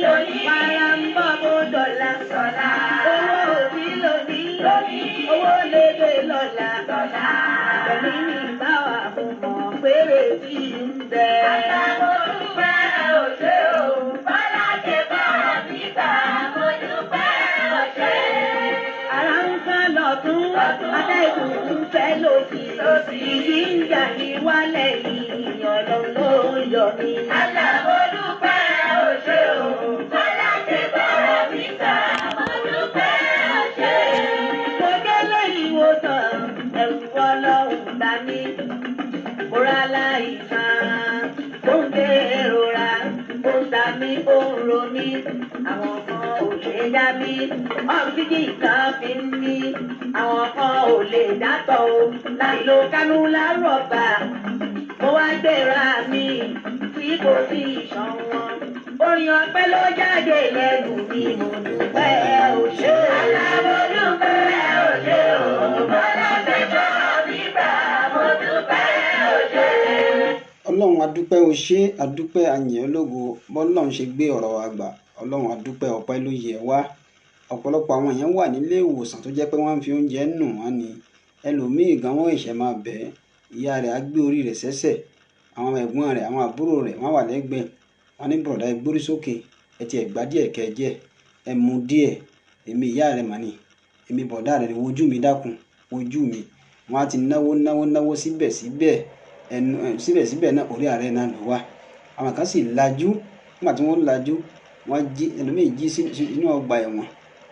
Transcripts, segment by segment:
lónìí. Máa ń bọ̀ bó dọ̀la. Dọ̀la. Owó òbí lónìí. Lónìí. Owó lédè lọ́la. Lọ́la. Àgbẹ̀mí ní báwa kò mọ̀ péré tí ń bẹ. Àtàwọn olùfẹ́ òṣè o. Bọ́lá ṣe bá mi gbà. Mo dúpẹ́ òṣè. Ara ń fẹ́ lọ́tún. Atẹ́gùn ń fẹ́ lòdì. Ìjì ń jà ní wálẹ̀ yìí. Ọlọ́run ló yọ mí. Àtàwọn olùfẹ́ òṣè o. Bọ́lá ṣe bá mi gbà. Mo dúpẹ́ òṣè. Mo délé ìwòsàn. Ẹ̀rù Ọlọ́run bá mi. Mo ra láìsàn. Ó ń gbèrora. Ó ń ta mí, ó ń ro mí. Àwọn kan ò lè dá mi. Ọ́ksíjì kan fi ń mí. Àwọn kan ò lè dátọ̀ o. Láì lo kánúlá rọ̀bà. Mo wá gbéra mi sí pòsíṣàn wọn. Orin ọpẹ́ ló jáde lẹ́nu mi. Mo dúpẹ́ òṣè. Àlàbò dúpẹ́ òṣè o. Bọ́lá ṣe bá mi gbà. Mo dúpẹ́ òṣè. Ọlọ́run adúpẹ́ o ṣé, adúpẹ́ àyìn ológo bọ́lọ́run ṣe gbé ọ̀rọ̀ wa gbà. Ọlọ́run adúpẹ́ ọpẹ́ ló yẹ wá. Ọ̀pọ̀lọpọ̀ àwọn èèyàn wà nílé ìwòsàn tó jẹ́ pé wọ́n ń fi oúnjẹ nù wọ́n ni. Ẹlòmíì gan wọ́n ìṣẹ̀ máa bẹ̀ ẹ́. Ìyá rẹ̀ á gbé orí rẹ̀ sẹ́sẹ̀. Àwọn ẹ̀gbọ́n rẹ̀, àwọn àbúrò rẹ̀ wọ́n wà lẹ́gbẹ̀ẹ́. Wọ́n ní bùrọ̀dá ẹ gbórí sókè. Ẹ ti ẹ̀ gbá díẹ̀ kẹ́ ẹ jẹ́. Ẹ mu díẹ̀. Èmi ìyá rẹ̀ mà ní. Èmi bọ̀dá rẹ̀ ni wojú mi dákun. Wojú mi. Wọ́n á ti náwó síbẹ̀síbẹ̀. Síbẹ̀síbẹ̀ náà orí ààrẹ náà ló wà. Àwọn kan sì lajú. Nígbà tí wọ́n lajú, wọ́n jí ẹlòmíì jí sínú ọgbà ẹ̀wọ̀n.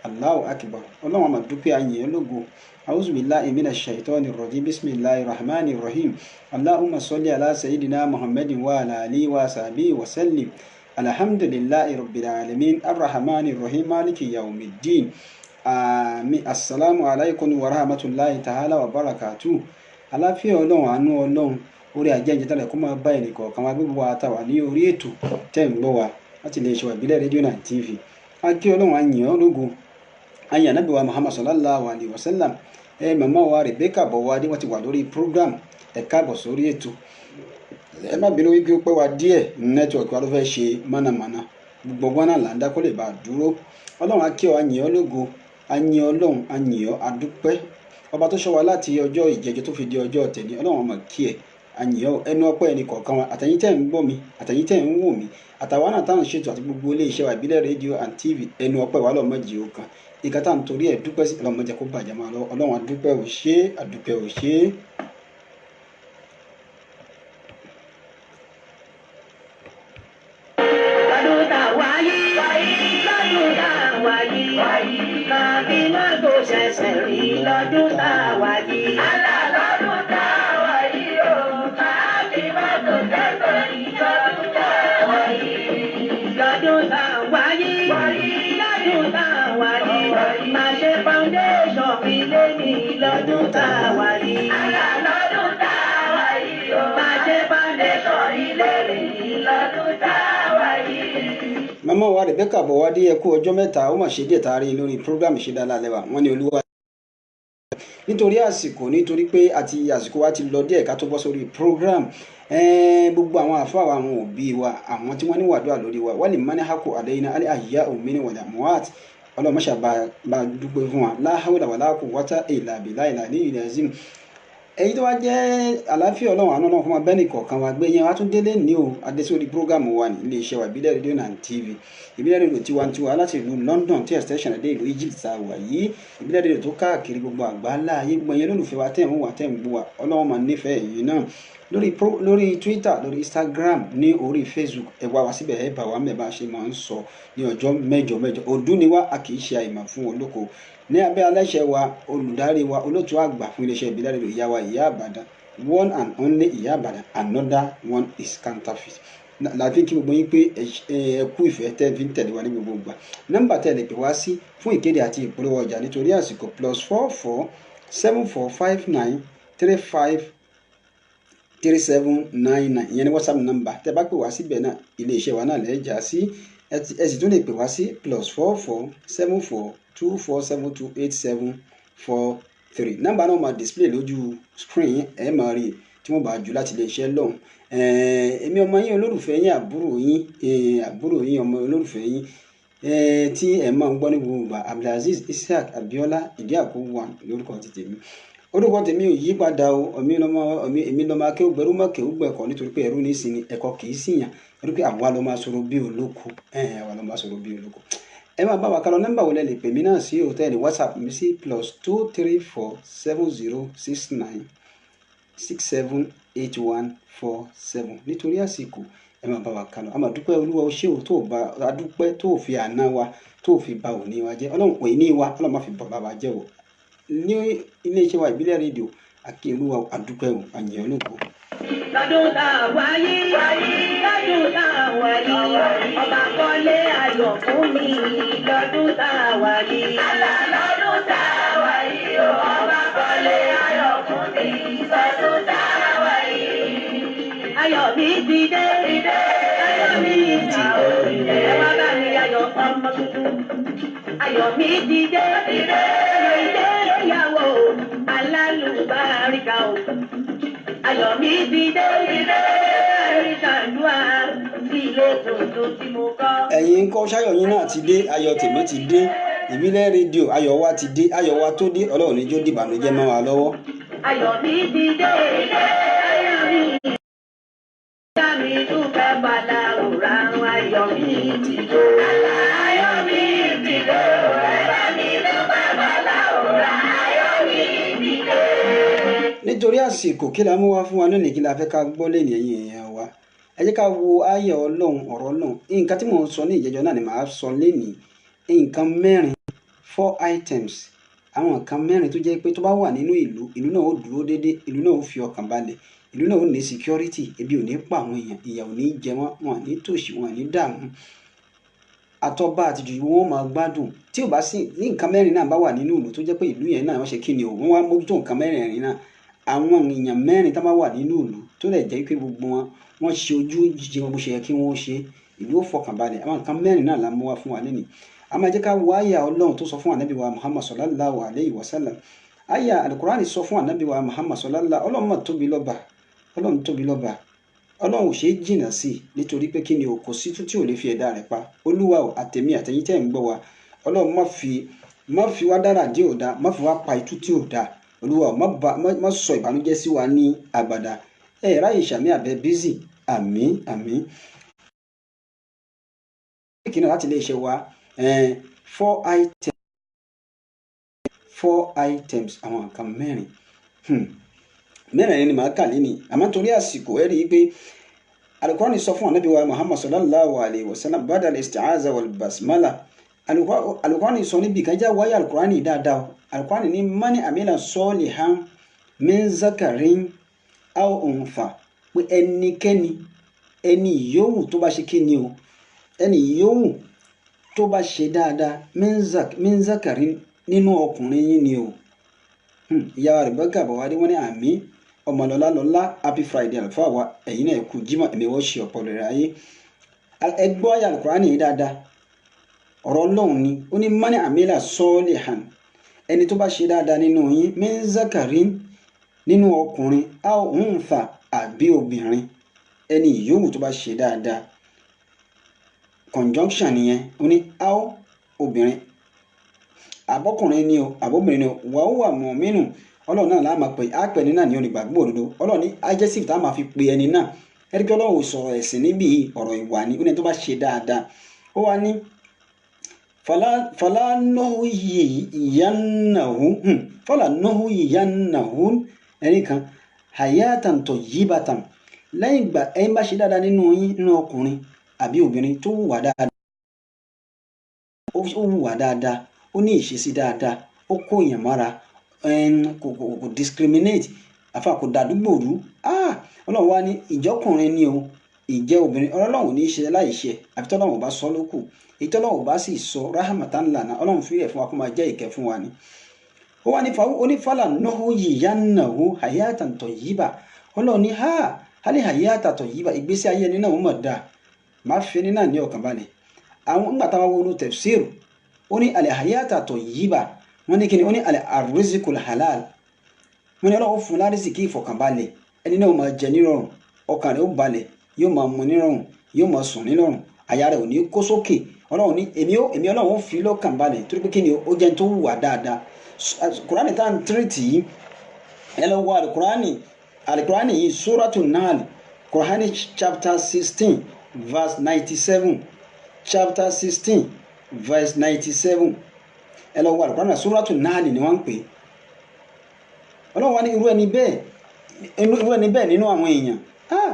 Allahu akbar. Ọlọ́run àmọ̀ dúpẹ́ àyìn ológo. A'udhu billahi minash shaitani rrajim. Bismillahir rahmanir rahim. Allahumma salli ala sayyidina Muhammadin wa ala alihi wa sahbihi wa sallim. Alhamdulillahi rabbil alamin. Arrahmanir rahim. Maliki yawmiddin. Àmín. Assalamu alaikum wa rahmatullahi ta'ala wa barakatuh. Àlàáfíà Ọlọ́run, àánú Ọlọ́run, orí ajẹ́jẹ́ tálẹ̀ kó máa bá ẹnì kọ̀ọ̀kan wa gbogbo wa tá wà ní orí ètò tẹ́ ń gbọ́ wa láti lè ṣe ìbílẹ̀ rédíò náà TV. A kí Ọlọ́run, a yìn ọ́ lógo. A yìn Ànábì wa Muhammad sallallahu alayhi wa sallam. Màmá wa Rebecca Bọ̀wádé wọ́n ti wà lórí program. Ẹ káàbọ̀ sórí ètò. Ẹ má bínú wípé ó pẹ́ wa díẹ̀, nẹ́tíwọ̀kì wa ló fẹ́ ṣe mọ̀nàmọ́ná. Gbogbo ọgbọ́n náà là ń dá kó lè bá a dúró. Ọlọ́run a kí ọ, a yìn ọ́ lógo. A yìn Ọlọ́run, a yìn ọ́, a dúpẹ́. Ọba tó ṣọ́ wa láti ọjọ́ ìjẹjọ tó fi di ọjọ́ tẹ̀ní. Ọlọ́run ọmọ kí ẹ. Àyìn ẹnu ọpẹ́ ẹnì kọ̀ọ̀kan wa, àtẹ̀yin tẹ́ ń gbọ́ mi, àtẹ̀yin tẹ́ ń wò mí, àtàwọn náà táwọn ṣètò àti gbogbo ilé iṣẹ́ wa ìbílẹ̀ rédíò and TV. Ẹnu ọpẹ́ wa lọ́mọdé ó kan. Ìka tá à ń torí ẹ̀ dúpẹ́ sí ọlọ́mọdé kó bàjẹ́ máa lọ. Ọlọ́run adúpẹ́ ò ṣé, àdúpẹ́ ò ṣé. Lọ́dún tá a wáyé, lọ́dún tá a wáyé, kàbí má tó ṣẹ̀ṣẹ̀ rí lọ́dún tá a wáyé. Àlá lọ́dún tá a wáyé o, kàbí má tó ṣẹ̀ṣẹ̀ rí lọ́dún tá a wáyé. Lọ́dún tá a wáyé, lọ́dún tá a wáyé, máa ṣe foundation ilé mi lọ́dún tá a wáyé. Àlá lọ́dún tá a wáyé o, máa ṣe foundation ilé mi lọ́dún tá a wáyé. Màmá wa Rebecca Bọ̀wádé ẹ kú ọjọ́ mẹ́ta, ó mà ṣe díẹ̀ tá a rí lórí program Ṣe Dáadáa Lẹ́wà. Wọ́n ní Olúwa. Nítorí àsìkò, nítorí pé àsìkò wa ti lọ díẹ̀ ká tó bọ́ sórí program. Gbogbo àwọn àfáà wa, àwọn òbí wa, àwọn tí wọ́n ní wàdúrà lórí wa, wọ́n lè mọ́ ní hákò àdéhìnà alẹ́ àyíyá òmìnir wal amwat. Ọlọ́run má ṣe bá dúpẹ́ fún wa. La hawla wala quwwata illa billahi al-aliyyil azim. Èyí tó wá jẹ́ àlàáfíà Ọlọ́run, àánú Ọlọ́run fún wa bẹ́ẹ̀ nìkọ̀ọ̀kan wa gbé yẹn wá tún délé ní o adésórí prógámù wa ní ilé iṣẹ́ wa ìbílẹ̀ rédíò náà TV. Ìbílẹ̀ rédíò tiwantiwa láti ìlú London tí extension dé ìlú Egypt tá a wà yìí. Ìbílẹ̀ rédíò tó káàkiri gbogbo àgbáńlá ayé, gbogbo yẹn lólùfẹ́ wa tẹ̀ ń wà tẹ̀ ń gbọ́ wa. Ọlọ́run máa nífẹ̀ẹ́ yìí náà lórí Twitter, lórí Instagram, ní orí Facebook. Ẹ wá síbẹ̀, ẹ bá wa mẹ́ bá ṣe máa ń sọ ní ọjọ́ mẹ́jọ. Ọdún ni wá, a kì í ṣe àìmọ̀ fún olóko. Ní abẹ́ aláṣẹ wa, olùdarí wa, olóòtú àgbà fún iléeṣẹ́ ìbílẹ̀ rédíò ìyá wa Ìyá Ìbàdàn, one and only Ìyá Ìbàdàn, another one is counterfeit. Láti kí gbogbo yín pé ẹ kú ìfẹ́ tẹ́ fi ń tẹ̀lé wa ní gbogbo ìgbà. Nọ́mbà tẹ́ lè pè wá sí fún ìkéde àti ìpolówó ọjà nítorí àsìkò +44 7459 35 3799. Ìyẹn ni WhatsApp nọ́mbà. Tẹ́ bá pè wá síbẹ̀ náà, ilé iṣẹ́ wa náà lè já sí. Ẹ sì tún lè pè wá sí +44 74 2472 8743. Nọ́mbà náà máa display lójú screen, ẹ máa rí tí wọ́n bá jù láti lè ṣe lọ́hùn. Èmi ọmọ yín olólùfẹ́ yín àbúrò yín ọmọ olólùfẹ́ yín tí ẹ̀ máa ń gbọ́ ní gbogbo ìgbà Abdulaziz Isiaq Abiola Ìdíàkú 1 lórúkọ ti tèmi. Orúkọ tèmi ò yí padà o, èmi lọ́mọ akéwùgbẹ́rú mọ́ kéwùgbẹ́kọ̀ nítorí pé ẹrú ní ìsinmi ẹ̀kọ́ kì í síyàn nítorí pé àwa ló máa sọ̀rọ̀ bí olóko ẹ máa bá wa kálọ. Nọ́mbà wo lẹ lè pè mí náà sí hòtẹ́ẹ̀lì WhatsApp mi sí +234 7069 678147 nítorí àsìkò ẹ máa bá wa kálọ. a máa dúpẹ́ olúwa o ṣé o a dúpẹ́ tó fi àná wa tó fi ba òní wa jẹ́ ọlọ́run pè ní wa ọlọ́run má fi bàbá wa jẹ́ o ní iléeṣẹ́ wa ìbílẹ̀ rédíò àkí olúwa a dúpẹ́ o àyẹ̀ olóko. lọ́dún tá a wáyé lọ́dún tá a wáyé ọba kọ́lé ayọ̀ fún mi lọ́dún tá a wáyé. lọ́dún tá a wáyé ọba kọ́lé ayọ̀ fún mi lọ́dún tá a wáyé. ayọ̀ mi ti dé ayọ̀ mi ti dé ẹ wá bá mi ayọ̀ ọmọ tuntun. ayọ̀ mi ti dé ayọ̀ ìdè ìyàwó alálùbáríkà o. ayọ̀ mi ti dé ìṣàdúrà ilé tuntun tí mo kọ́. ẹ̀yin ń kọ́ ṣáyọ̀ yín náà ti dé ayọ̀ tèmi ti dé ìbílẹ̀ rédíò ayọ̀ wa ti dé ayọ̀ wa tó dé ọlọ́run níjó dìbànújẹ́ mọ́ wa lọ́wọ́. ayọ̀ mi ti dé ayọ̀ mi ìyá mi dúpẹ́ padà òrà ayọ̀ mi ti dé ayọ̀ mi ti dé òrà mi dúpẹ́ padà òrà ayọ̀ mi ti dé. nítorí àsìkò kí la mú wá fún wa lónìí kí la fẹ́ ká gbọ́ lẹ́nu ẹ̀yìn èèyàn wa ẹ jẹ́ ká wo ayé ọlọ́run ọ̀rọ̀ ọlọ́run nǹkan tí mò ń sọ ní ìjẹ́jọ́ náà ni màá sọ lẹ́nìí nǹkan mẹ́rin 4 items àwọn nǹkan mẹ́rin tó jẹ́ pé tó bá wà nínú ìlú náà ó dúró déédé ìlú náà ó fi ọkàn balẹ̀ ìlú náà ó ní security ebi ò ní pa àwọn èèyàn ìyà ò ní jẹ wọn ní tòṣì wọn ní dààmú àtọba àtijọ́ wọn máa gbádùn tí ò bá sí ní nǹkan mẹ́rin náà bá wà nínú ìlú tó jẹ́ pé ìlú yẹn náà wọ́n ṣe kí ni o wọ́n wá mójútó nǹkan mẹ́rin náà àwọn èèyàn mẹ́rin tá bá wà nínú ìlú tó lè jẹ́ pé gbogbo wọn ṣe ojú jíjẹ wọn bó ṣe yẹ kí wọ́n ṣe ìlú ó fọkànbalẹ̀ àwọn nǹkan mẹ́rin náà la mú wá fún wa lẹ́nìí. a máa jẹ́ ká wo àyà ọlọ́run tó sọ fún ànábì wa Muhammad sallallahu alayhi wa sallam àyà alukurani sọ fún ànábì wa Muhammad sallallahu ọlọ́run mà tóbi lọ́ba ọlọ́run ò ṣe é jìnnà sí i nítorí pé kí ni o kò sí tú tí ò lè fi ẹ̀dá rẹ̀ pa olúwa o àtẹ̀mí àtẹ̀yìn tẹ̀ ń gbọ́ wa ọlọ́run má fi wá dára dé òdà má fi wá pa itú tí ò dáa olúwa má sọ ìbànújẹ́ sí wa ní àgbàdá ráyè sàmì àbẹ bízì àmín. kìnnà láti lè ṣe wa 4 items àwọn nǹkan mẹ́rin ni màá kà lé ní àmọ́ torí àsìkò ẹ rí i pé alukurani sọ fún anabi wa Muhammad sallallahu alayhi wa sallam bada al-isti'aza wal basmala alukurani sọ níbi kan já wáyé alukurani dáadáa alukurani ní mani amila solihan min zakarin aw unfa pé ẹnikẹ́ni ẹni yòówù tó bá ṣe kí ni o ẹni yòówù tó bá ṣe dáadáa min zakarin nínú ọkùnrin yín ni o ìyá rẹ̀ bọ́gà bọ̀ wá dé wọ́n ní àmì ọmọlọ́lá happy friday àlùfáà wa ẹ̀yin náà kú jímọ̀ ẹ̀mẹ́wọ́ ṣe ọ̀pọ̀lọ̀ rẹ̀ ayé ẹgbọ́ ayé alukurani yìí dáadáa ọ̀rọ̀ ọlọ́run ni ó ní mani amila solihan ẹni tó bá ṣe dáadáa nínú yín min zakarin nínú ọkùnrin aw unfa àbí obìnrin ẹni yòówù tó bá ṣe dáadáa conjunction nìyẹn ó ní aw obìnrin àbọ́kùnrin ni o àbóbìnrin ni o wàhùwà mọ̀mínú ọlọ́run náà láàmà pé àpẹ ní náà ní onígbàgbọ́ òdodo ọlọ́run ní adjective tá a máa fi pe ẹni náà ẹ̀ríkẹ́ ọlọ́run sọ̀rọ̀ ẹ̀sìn níbi ọ̀rọ̀ ìwà ni ó ní tó bá ṣe dáadáa ó wá ní falanọ́hù ìyánnàhù ẹni kan hayatan tayyibatan lẹ́yìn ìgbà ẹ̀yin bá ṣe dáadáa nínú yín nínú ọkùnrin àbí obìnrin tó wùwà dáadáa ó ní ìṣesí dáadáa ó kó èèyàn mọ́ra kò discriminate àfa kò dàdúgbò rú ọlọ́run wá ní ìjọkùnrin ni o ìjẹ́ obìnrin ọlọ́run ò ní í ṣe láìṣe àfi tọ́lọ́run ò bá sọ lókù èyí tọ́lọ́run ò bá sì sọ rahmatan lana ọlọ́run fi rẹ̀ fún wa kó máa jẹ́ ìkẹ́ fún wa ni. ó wá ní falanọ́hù ìyánnàhù hayatan tayyiba ọlọ́run ní hali hayata tayyiba ìgbésí ayé ẹni náà ó mọ̀ dáa máa fi ẹni náà ní ọkàn balẹ̀ àwọn ńgbà táwọn wọnú tafsir ó ní al-hayata tayyiba wọ́n ní kí ni ó ní al-rizqul halal wọ́n ní ọlọ́run fún lárísìkí ìfọ̀kànbalẹ̀ ẹni náà máa jẹ nírọ̀rùn, ọkàn rẹ̀ ó balẹ̀, yóò máa mu nírọ̀rùn, yóò máa sùn nírọ̀rùn, àyà rẹ̀ ò ní kó sókè. Ọlọ́run ní èmi Ọlọ́run ó fi lọ́kàn balẹ̀ torí pé kí ni ó jẹ́ tó wùwà dáadáa. Kùránì tá à ń tírìtì yìí ẹ lọ wo Al-Qur'ani yìí Suratul Nahl, Qur'ani chapter 16 verse 97, chapter 16 verse 97. ẹ lọ wo Al-Qur'ani Suratul Nahl ni wọ́n ń pè. Ọlọ́run wá ní irú ẹni bẹ́ẹ̀ nínú àwọn èèyàn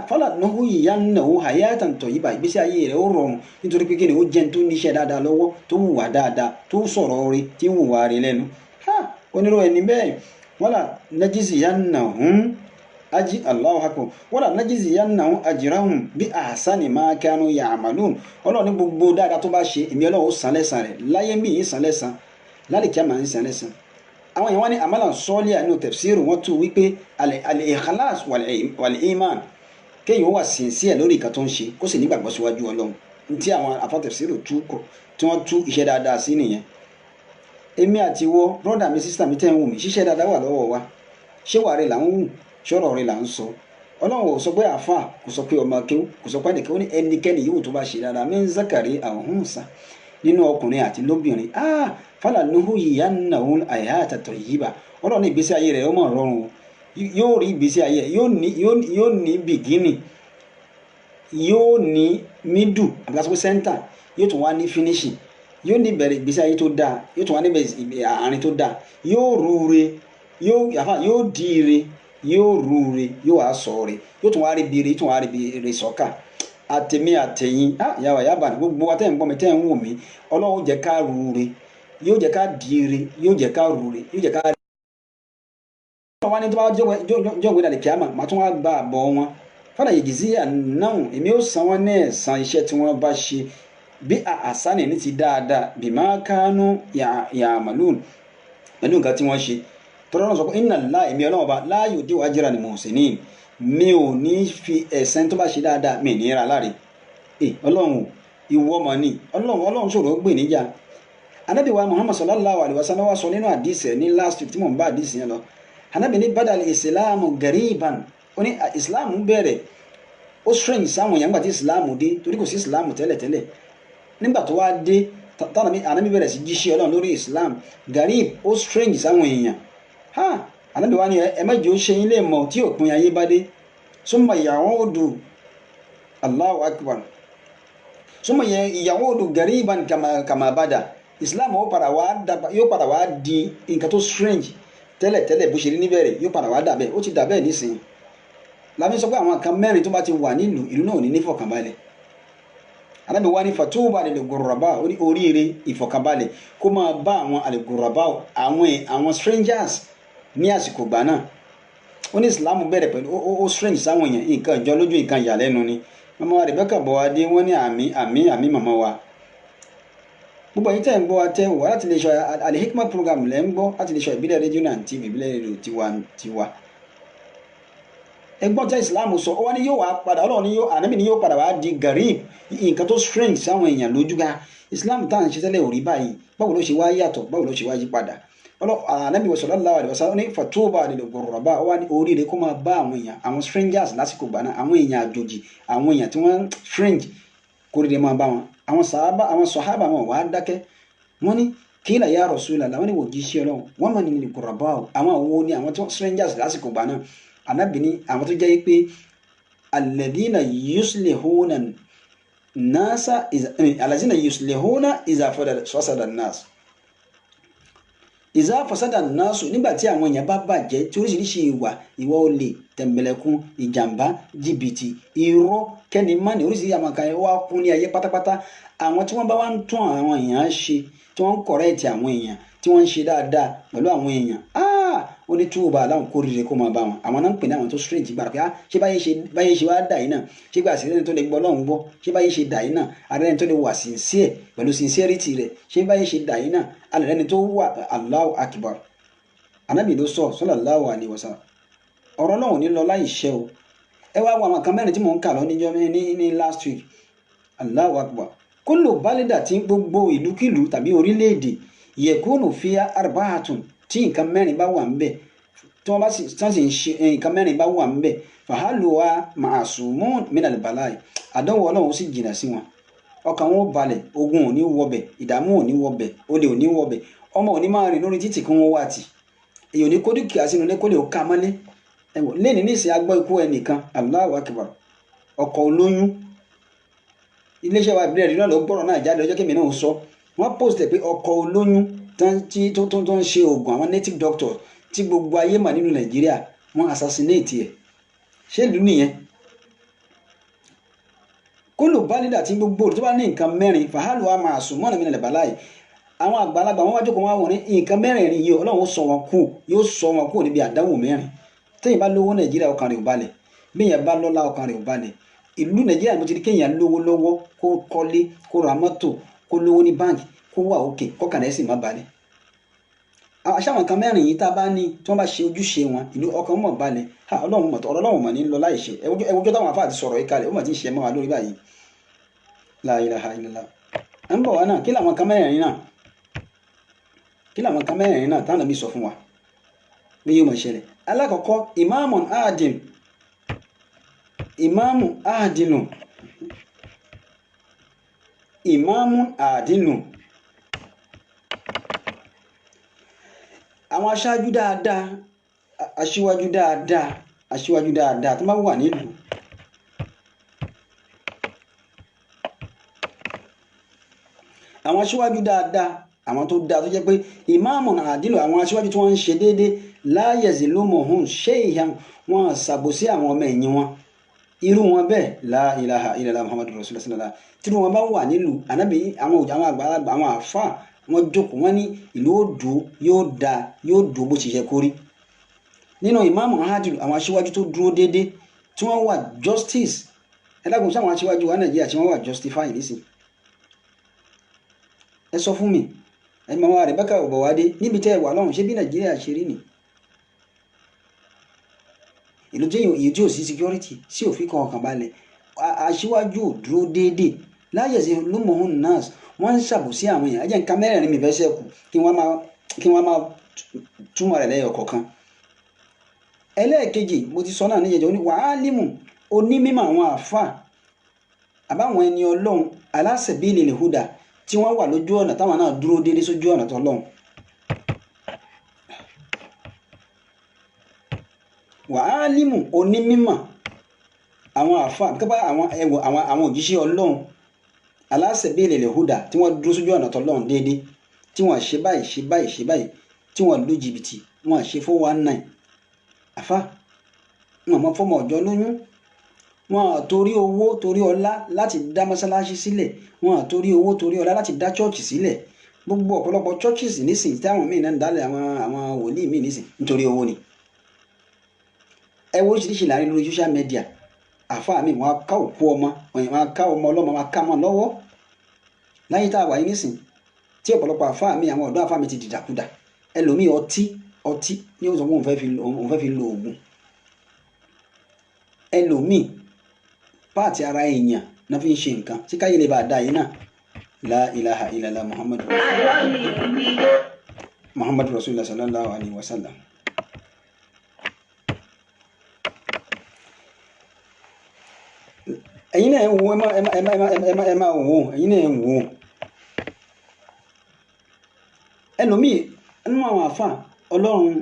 fọlá náwó ìyá náwó hayatan tayyiba, ìgbésí ayé rẹ̀ ó rọrùn nítorí pé kí ni ó jẹ́ tó níṣẹ́ dáadáa lọ́wọ́, tó wùwà dáadáa, tó sọ̀rọ̀ rí, tí ń wùwà rí lẹ́nu. Onírú ẹni bẹ́ẹ̀ wala najziyannahum Allahu akbar, wala najziyannahum ajrahum bi ahsani ma kanu ya'malun. Ọlọ́run ní gbogbo dáadáa tó bá ṣe èmi Ọlọ́run ó san lẹ́san rẹ̀ láyé mi yìí san lẹ́san, lálìkíyámà ń san lẹ́san. àwọn èèyàn wá ní amalan sọ́ọ́líà nínú tafsiru wọ́n tún wípé al-ikhlas wal-iman, kéèyàn wà sincere lórí nǹkan tó ń ṣe kó sì nígbàgbọ́ síwájú Ọlọ́run. Tí àwọn àfáà tafsiru tí wọ́n tú iṣẹ́ dáadáa sí nìyẹn. Èmi àti wọ brọ́dà mi sísítà mi tẹ́ ń wù mí, ṣíṣẹ́ dáadáa wà lọ́wọ́ wa. Ṣé wàá rẹ̀ là ń wù, ṣọ́rọ̀ rẹ̀ là ń sọ. Ọlọ́run ò sọ pé àfáà, kò sọ pé ọmọ akéwù, kò sọ pé ẹnìkan, ó ní ẹnikẹ́ni yòówù tó bá ṣe dáadáa min zakari aw unsa, nínú ọkùnrin àti lóbìnrin, falanuhyiyannahu hayatan tayyiba. Ọlọ́run ní ìgbésí ayé rẹ̀ ó mọ̀ rọrùn, yóò rí ìgbésí ayé, yóò ní beginning, yóò ní middle àbíkásọ́ center, yóò tún wá ní finishing, yóò ní bẹ̀rẹ̀ ìgbésí ayé tó dáa, yóò tún wá ní bẹ̀rẹ̀ àárín tó dáa, yóò rúure, yóò díire, yóò rúure, yóò wá sọ̀ọ̀rẹ̀, yóò tún wá rí bire, yóò tún wá rí bire sọ́kà. Àtẹ̀mí àtẹ̀yìn yàwá yàbá gbogbo wa tẹ́ ń gbọ́ mi tẹ́ ń wò mí, Ọlọ́run jẹ́ ká rúure, yóò jẹ́ ká díire, yóò jẹ́ ká rúure, yóò jẹ́ ká rí. Wọ́n wá ní tó bá jọ́gbé dàlẹ̀ kíámà màá tún wá gba àbọ̀ wọn. Fala yajziyannahum, èmi ó san wọ́n ní ẹ̀san iṣẹ́ tí wọ́n bá ṣe bí àsánì ní ti dáadáa bima kanu ya'malun, pẹ̀lú nǹkan tí wọ́n ṣe. Tọ́lọ́ náà sọ pé inna Allaha, èmi Ọlọ́run ọba la yudi'u ajral muhsinin, mi ò ní fi ẹ̀san tó bá ṣe dáadáa mi ní ra láre. Ọlọ́run ìwọ mọ̀ ni, Ọlọ́run ṣòro gbè níjà. Ànábì wa Muhammad sallallahu alaihi wasallam wá sọ nínú àdìsẹ̀ ní last week tí mò ń bá àdìsẹ̀ yẹn lọ. Ànábì ní badal ìsìláàmù gariban, ó ní ìsìláàmù bẹ̀rẹ̀ ó strange sáwọn èèyàn nígbà tí ìsìláàmù dé, torí kò sí ìsìláàmù tẹ́lẹ̀tẹ́lẹ̀. Nígbà tó wá dé Ànábì bẹ̀rẹ̀ sí jíṣẹ́ Ọlọ́run lórí ìsìláàmù, garib ó strange sáwọn èèyàn. Ànábì wa ní ẹ má jẹ́ ó ṣe yín lè mọ̀ tí òpin ayé bá dé. Summa ya'udu, Allahu akbar, summa ya'udu gariban kama bada. Islam yóò padà wá di nǹkan tó strange tẹ́lẹ̀tẹ́lẹ̀ bó ṣe rí níbẹ̀rẹ̀, yóò padà wá dà bẹ́ẹ̀, ó ti dà bẹ́ẹ̀ nísìnyí. Láfi sọ pé àwọn kan mẹ́rin tó bá ti wà nílùú, ìlú náà ò ní nífọ̀kànbalẹ̀. Ànábì wa ní fatuba lil ghuraba, ó ní oríire ìfọ̀kànbalẹ̀ kó máa bá àwọn al-ghuraba, àwọn strangers ní àsìkò gbà náà. Ó ní Islam bẹ̀rẹ̀ pẹ̀lú ó strange sáwọn èèyàn, nǹkan ìjọ lójú, nǹkan ìyàlẹ́nu ni. Màmá wa Rebecca Bọ́wádé wọ́n ní àmì màmá wa. Gbogbo ẹ̀yin tẹ́ ń gbọ́ wa tẹ́ wà láti lè ṣọ Al-Hikmat program lẹ́ ń gbọ́ láti lè ṣọ ìbílẹ̀ rédíò náà TV, ìbílẹ̀ rédíò tiwa. Ẹgbọ́n tẹ́ Islam sọ, ó wá ní yóò wá padà, Ọlọ́run ní Ànábì ní yóò padà wá di garib, nǹkan tó strange sáwọn èèyàn lójú ga. Islam tá à ń ṣe tẹ́lẹ̀ ò rí báyìí, báwo ló ṣe wá yàtọ̀, báwo ló ṣe wá yí padà. Ànábì sallallahu alaihi wasallam ní fatuba lil ghuraba, ó wá ní oríire kó máa bá àwọn èèyàn, àwọn strangers lásìkò gbà náà, àwọn èèyàn àjòjì, àwọn èèyàn tí wọ́n strange, kórìíre máa bá wọn. Àwọn sàhábà wọn wá dákẹ́, wọ́n ní qila ya Rasulallah, wọ́n ní wò jíṣẹ́ Ọlọ́run, wọ́n mọ̀ ní ghuraba, àwọn wo ni àwọn strangers lásìkò gbà náà. Ànábì ní àwọn tó jẹ́ pé alladhina yuslihuna nasa alladhina yuslihuna iza fasada an-nas, ìzá fasada nasu, nígbà tí àwọn èèyàn bá bàjẹ́ tí oríṣiríṣi ìwà olè, tẹ̀m̀bẹ̀lẹ̀kun, ìjàmbá, jìbìtì, irọ́, kẹ́ni mánì, oríṣiríṣi àwọn kan wá kún ní ayé pátápátá. Àwọn tí wọ́n bá wá ń tún àwọn èèyàn ṣe, tí wọ́n ń correct àwọn èèyàn, tí wọ́n ń ṣe dáadáa pẹ̀lú àwọn èèyàn, ó ní túbà aláwọn kórìíre kó máa bá wọn. Àwọn náà ń pè ní àwọn tó strange gbàgbé, ṣé báyé ṣe wá dà yìí náà, ṣé gbà sí ẹni tó lè gbọ́ Ọlọ́run gbọ́, ṣé báyé ṣe dà yìí náà, ààrẹ ẹni tó lè wà sincere pẹ̀lú sincerity rẹ̀, ṣé báyé ṣe dà yìí náà, ààrẹ ẹni tó wà Allahu akbar. Ànábì ló sọ sallallahu alaihi wasallam, ọ̀rọ̀ náà ò ní lọ láì ṣẹ́ o. Ẹ wá wo àwọn kan mẹ́rin tí mò ń kà lọ ní last week. Allahu akbar. Kullu balida, tí gbogbo ìlúkìlú tàbí orílẹ̀-èdè, yakunu fiha arba'atun, tí nǹkan mẹ́rin bá wà ń bẹ̀, tí wọ́n bá sì ń ṣe nǹkan mẹ́rin bá wà ńbẹ̀ fàhálùwà ma'asumun minal balai àdánwò ọlọ́run sì jìnnà sí wọn ọkàn wọn ó balẹ̀ ogun ò ní wọbẹ̀ ìdààmú ò ní wọbẹ̀ olè ò ní wọbẹ̀ ọmọ ò ní máa rìn lórí títì kí wọ́n wá tì èyàn ò ní kó dúkìá sínú ilé kó lè ká mọ́lé ẹ̀wọ̀n lẹ́ni ní ìsìn agbọ́ ikú ẹnìkan Allahu Akbar ọkọ olóyún iléeṣẹ́ wa ìbílẹ̀ ìrìnà ló gbọ́rọ̀ náà jáde ọjọ́ kẹ́mi náà sọ wọ́n post ẹ̀ pé ọkọ olóyún tó ń ṣe oògùn àwọn native doctor tí gbogbo ayé mà nínú Nàìjíríà wọ́n assassinate ẹ̀ ṣé ìlú nìyẹn kó lò bá lídà tí gbogbo tó bá ní nǹkan mẹ́rin fàhálù wa máa sùn mọ́nà mi nílẹ̀ bàláì àwọn àgbàlagbà wọn wá jókòó wọn wọ̀ ní nǹkan mẹ́rin yìí Ọlọ́run yóò sọ wọn kú níbi àdánwò mẹ́rin téèyàn bá lówó Nàìjíríà ọkàn rẹ̀ ò balẹ̀ bí èèyàn bá lọ́lá ọkàn rẹ̀ ò balẹ̀ ìlú Nàìjíríà mo ti di kéèyàn lówó lọ́wọ́ kó kọ́lé kó ra mọ́tò kó lówó ní báǹkì kó wà òkè kọ́kàn rẹ̀ sì má balẹ̀ àṣàwọn nǹkan mẹ́rin yìí tá a bá ní tí wọ́n bá ṣe ojúṣe wọn ìlú ọkàn mọ̀ balẹ̀ Ọlọ́run mọ̀ ní lọ láì ṣe ẹwọ́jọ́ táwọn afáà ti sọ̀rọ̀ yìí kalẹ̀ ó mọ̀ tí ń ṣe mọ́ wa lórí báyìí la ilaha illallah à ń bọ̀ wá náà kí làwọn nǹkan mẹ́rin náà táwọn nàbí sọ fún wa bí yóò mọ̀ ṣẹlẹ̀ alákọ̀ọ́kọ́ ìmáàmù àdínù àwọn aṣíwájú dáadáa tó bá wà nílùú àwọn aṣíwájú dáadáa àwọn tó dáa tó jẹ́ pé ìmáàmù àdínù àwọn aṣíwájú tí wọ́n ń ṣe déédéé láyẹ̀sì ló mọ̀ hùn ṣé ìyá wọn ṣàbòsí àwọn ọmọ ẹ̀yìn wọn irú wọn bẹ́ẹ̀ la ilaha illallah muhammadu rasulullah sallallahu tí wọn bá wà nílùú ànábì àwọn àgbàlagbà àwọn àfáà wọn jókòó wọn ní ìlú òdò yóò dùn bó ti yẹ kó rí nínú ìmáàmù àdínù àwọn aṣíwájú tó dúró déédéé tí wọ́n wà justice ẹ̀dàgùn sí àwọn aṣíwájú wa Nàìjíríà tí wọ́n wà justify nísìnyí ẹ sọ fún mi ẹ máa wá Rebecca Ọbọwádé níbi tẹ́ ẹ wà lọ́hùn ṣé bí Nàìjíríà ṣe rí ni ìlú tí èyí tí ò sí security sí òfin kan ọkàn balẹ̀ aṣíwájú ò dúró déédéé láyé sí lómọ̀ọ́hún nurse wọ́n ń ṣàbòsí àwọn èèyàn ẹ̀jẹ̀ nǹkan mẹ́rin mi fẹ́ ṣẹ́kù kí wọ́n máa túmọ̀ rẹ̀ lẹ́yọ̀ kọ̀ọ̀kan ẹlẹ́ẹ̀kejì mo ti sọ náà níjẹ̀jọ́ ní wàhálìmù onímọ̀ àwọn àáfà àbáwọn ẹni Ọlọ́run aláṣẹ̀bílì lè húdà tí wọ́n wà lójú ọ̀nà táwọn náà dúró déédéé sójú ọ̀nà tọ́lọ́run wàhálìmù onímọ̀ àwọn àáfà kápá àwọn òjíṣẹ́ Ọlọ́run aláṣẹ̀bílì lè húdà tí wọ́n dúró sójú ọ̀nà tọ́lọ́run déédéé tí wọ́n ṣe báyìí tí wọ́n lu jìbìtì wọ́n ṣe 419 àfà wọn mọ fọmọ ọjọ́ lóyún wọn torí owó torí ọlá láti dá mọ́sálásí sílẹ̀ wọn torí owó torí ọlá láti dá chọ́ọ̀chì sílẹ̀ gbogbo ọ̀pọ̀lọpọ̀ churches nísìnyí táwọn míì náà ń dálẹ̀ àwọn wòlíì míì nísìnyí nítorí owó ni ẹ wo oríṣiríṣi láàrin lórí social media àfáà mi wọn ká òkú ọmọ wọn ká ọmọ ọlọ́mọ wọn ká mọ́ lọ́wọ́ láyé tá a wà yín nísìnyí tí ọ̀pọ̀lọpọ̀ àfáà mi àwọn ọ̀dọ́ àfáà mi ti dìdàkudà ẹlòmíì ọtí ní ó sọ pé òun fẹ́ fi lo oògùn ẹlòmíì páàtì ara èèyàn náà fi ń ṣe nǹkan tí káyé lè bá a dá yìí náà la ilaha illallah muhammadu rasulullah sallallahu alaihi wasallam. ẹ̀yin náà wo ẹ máa wo ẹ̀yin náà wo ẹlòmíì ẹnu àwọn àfà Ọlọ́run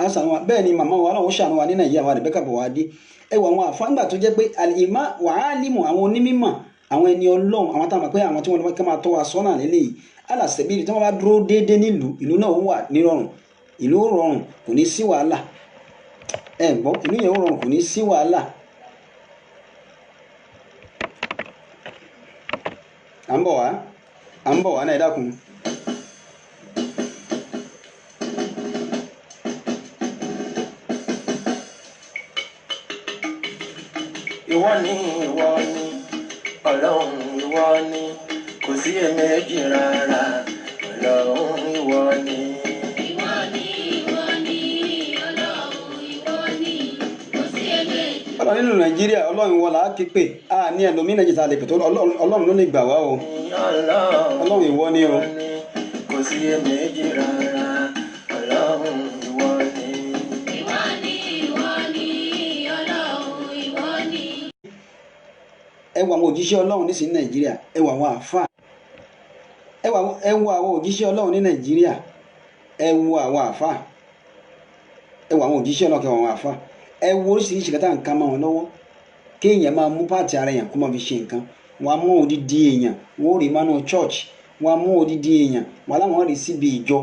àṣàánú wa bẹ́ẹ̀ ni màmá wa Ọlọ́run ṣàánú wa ní Nàìjíríà wa Rebecca Ọbọwádé ẹ wọ àwọn àfà ńgbà tó jẹ́ pé àlìmá wàhálìmù àwọn onímọ̀ àwọn ẹni Ọlọ́run àwọn táwọn pé àwọn tí wọ́n ká máa tọ́ wa sọ́nà lélẹ́yìí alàṣẹ̀bílì tí wọ́n bá dúró déédéé nílùú ìlú náà wà nírọ̀rùn ìlú rọrùn kò ní sí wàhálà ẹ gbọ́ ìlú yẹn rọrùn kò ní sí wàhálà. à ń bọ̀ wá náà ẹ dákun. ìwọ ni Ọlọ́run ìwọ ni kò sí èméjì rárá Ọlọ́run ìwọ ni. ìwọ ni Ọlọ́run ìwọ ni kò sí èméjì. Ọlọ́run nínú Nàìjíríà Ọlọ́run ìwọ là á ké pè á ní ẹlòmíì Nàìjíríà lè pè tó Ọlọ́run ló lè gbà wá o Ọlọ́run ìwọ ni o. kò sí èméjì rárá Ọlọ́run ìwọ ni. ìwọ ẹ wo àwọn òjíṣẹ́ Ọlọ́run nísìnyí Nàìjíríà, ẹ wo àwọn àáfà, ẹ wo àwọn òjíṣẹ́ Ọlọ́run ní Nàìjíríà, ẹ wo àwọn àáfà, ẹ wo àwọn òjíṣẹ́ Ọlọ́run, ẹ wo àwọn àáfà, ẹ wo oríṣiríṣi kẹta nǹkan máa wọn lọ́wọ́ kéèyàn máa mú pààtì ara èèyàn kó máa fi ṣe nǹkan. Wọn á mú odidi èèyàn, wọn ò rí mánú church, wọn á mú odidi èèyàn, wọn aláwọn rí síbi ìjọ.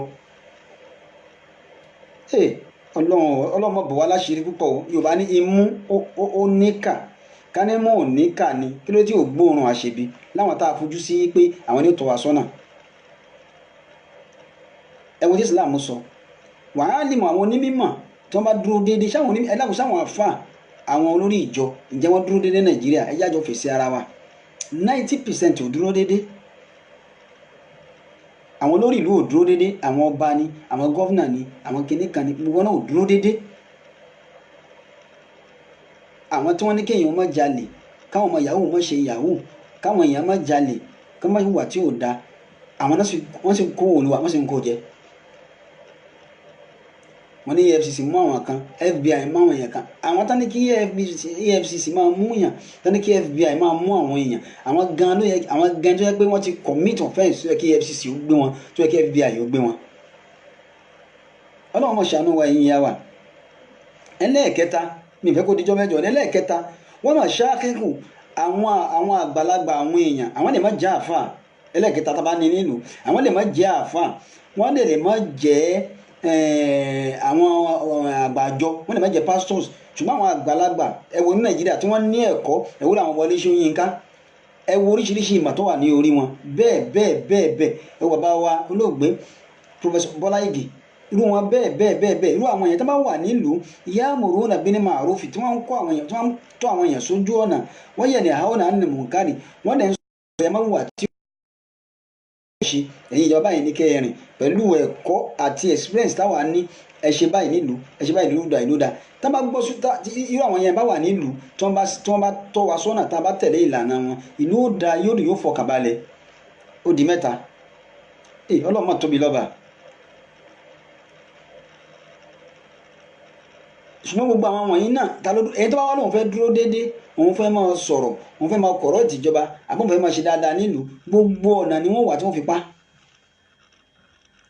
Ọlọ́run mọ̀ bọ̀ wá láṣìírí púpọ̀ o. Yorùbá ní imú ó níkà, ká ní mú ò níkà ni, kí ló tí ò gbóòórùn àṣebi láwọn tá a fojú sí pé àwọn ní ó tọ́ wa sọ́nà. Ẹ wo tí Islam sọ, wàá lè mọ àwọn onímọ̀ tí wọ́n bá dúró déédéé, sáwọn àfà àwọn olórí ìjọ ǹjẹ́ wọ́n dúró déédéé Nàìjíríà? ẹ jájọ fèsì ara wa. 90% ò dúró déédéé. Àwọn olórí ìlú ò dúró déédéé, àwọn ọba ni, àwọn gọ́vnà ni, àwọn kìnnìkan ni, gbogbo náà ò dúró déédéé. Àwọn tí wọ́n ní kéèyàn má jalè, káwọn ọmọ yahoo má ṣe yahoo, káwọn èèyàn má jalè, ká má hùwà tí ò da, àwọn náà wọ́n sì ń kó olùwà, wọ́n sì ń kó jẹ. Wọ́n ní EFCC mú àwọn kan, FBI mú àwọn èèyàn kan. Àwọn tán ní kí EFCC máa mú èèyàn, tán ní kí FBI máa mú àwọn èèyàn, àwọn gan tó yẹ pé wọ́n ti commit offence tó yẹ kí EFCC ó gbé wọn, tó yẹ kí FBI ó gbé wọn. Ọlọ́run mọ̀ ṣàánú wa, ẹ̀yin ya wa. Ẹlẹ́ẹ̀kẹta, mi ìfẹ́ kó dijọ́ mẹ́jọ. Ẹlẹ́ẹ̀kẹta, wọ́n máa ṣáàkìkù àwọn àgbàlagbà àwọn èèyàn, àwọn lè má jẹ́ àáfà. Ẹlẹ́ẹ̀kẹta tá a bá ní nílùú, àwọn lè má jẹ́ àáfà, wọ́n lè má jẹ́ àwọn àgbàjọ, wọ́n lè má jẹ́ pastors, ṣùgbọ́n àwọn àgbàlagbà ẹ wo ní Nàìjíríà tí wọ́n ní ẹ̀kọ́, ẹ wo làwọn Wọlé Ṣóyínká, ẹ wo oríṣiríṣi ìmọ̀ tó wà ní orí wọn. Bẹ́ẹ̀ ẹ wo bàbá wa olóògbé Professor Bọ́lá Ìgè, irú wọn bẹ́ẹ̀ irú àwọn èèyàn tó bá wà nílùú ya'muruna bil ma'ruf, tí wọ́n ń kọ́ àwọn èèyàn, tí wọ́n ń tọ́ àwọn èèyàn sójú ọ̀nà, wọ́n yanhauna 'anil munkari, wọ́n dẹ̀ ń sọ ẹ̀ máa wà tí ṣe. Ẹ̀yin ìjọba yìí ní kẹrin pẹ̀lú ẹ̀kọ́ àti experience táwa ní, ẹ ṣe báyìí nílùú, ẹ ṣe báyìí ìlú dá. Tá bá gbọ́ irú àwọn yẹn bá wà nílùú, tí wọ́n bá tọ́ wa sọ́nà, tá a bá tẹ̀lé ìlànà wọn, ìlú ó da, yóò fọkànbalẹ̀. Ó di mẹ́ta. Ọlọ́run máa tóbi lọ́ba. Ṣùgbọ́n gbogbo àwọn wọ̀nyí náà, ẹni tó bá wà lóun fẹ́ dúró déédéé, òun fẹ́ máa sọ̀rọ̀, òun fẹ́ máa kọ̀rọ̀ ìtìjọba, àbọ̀n fẹ́ máa ṣe dáadáa nílùú, gbogbo ọ̀nà ni wọ́n wà tí wọ́n fi pa,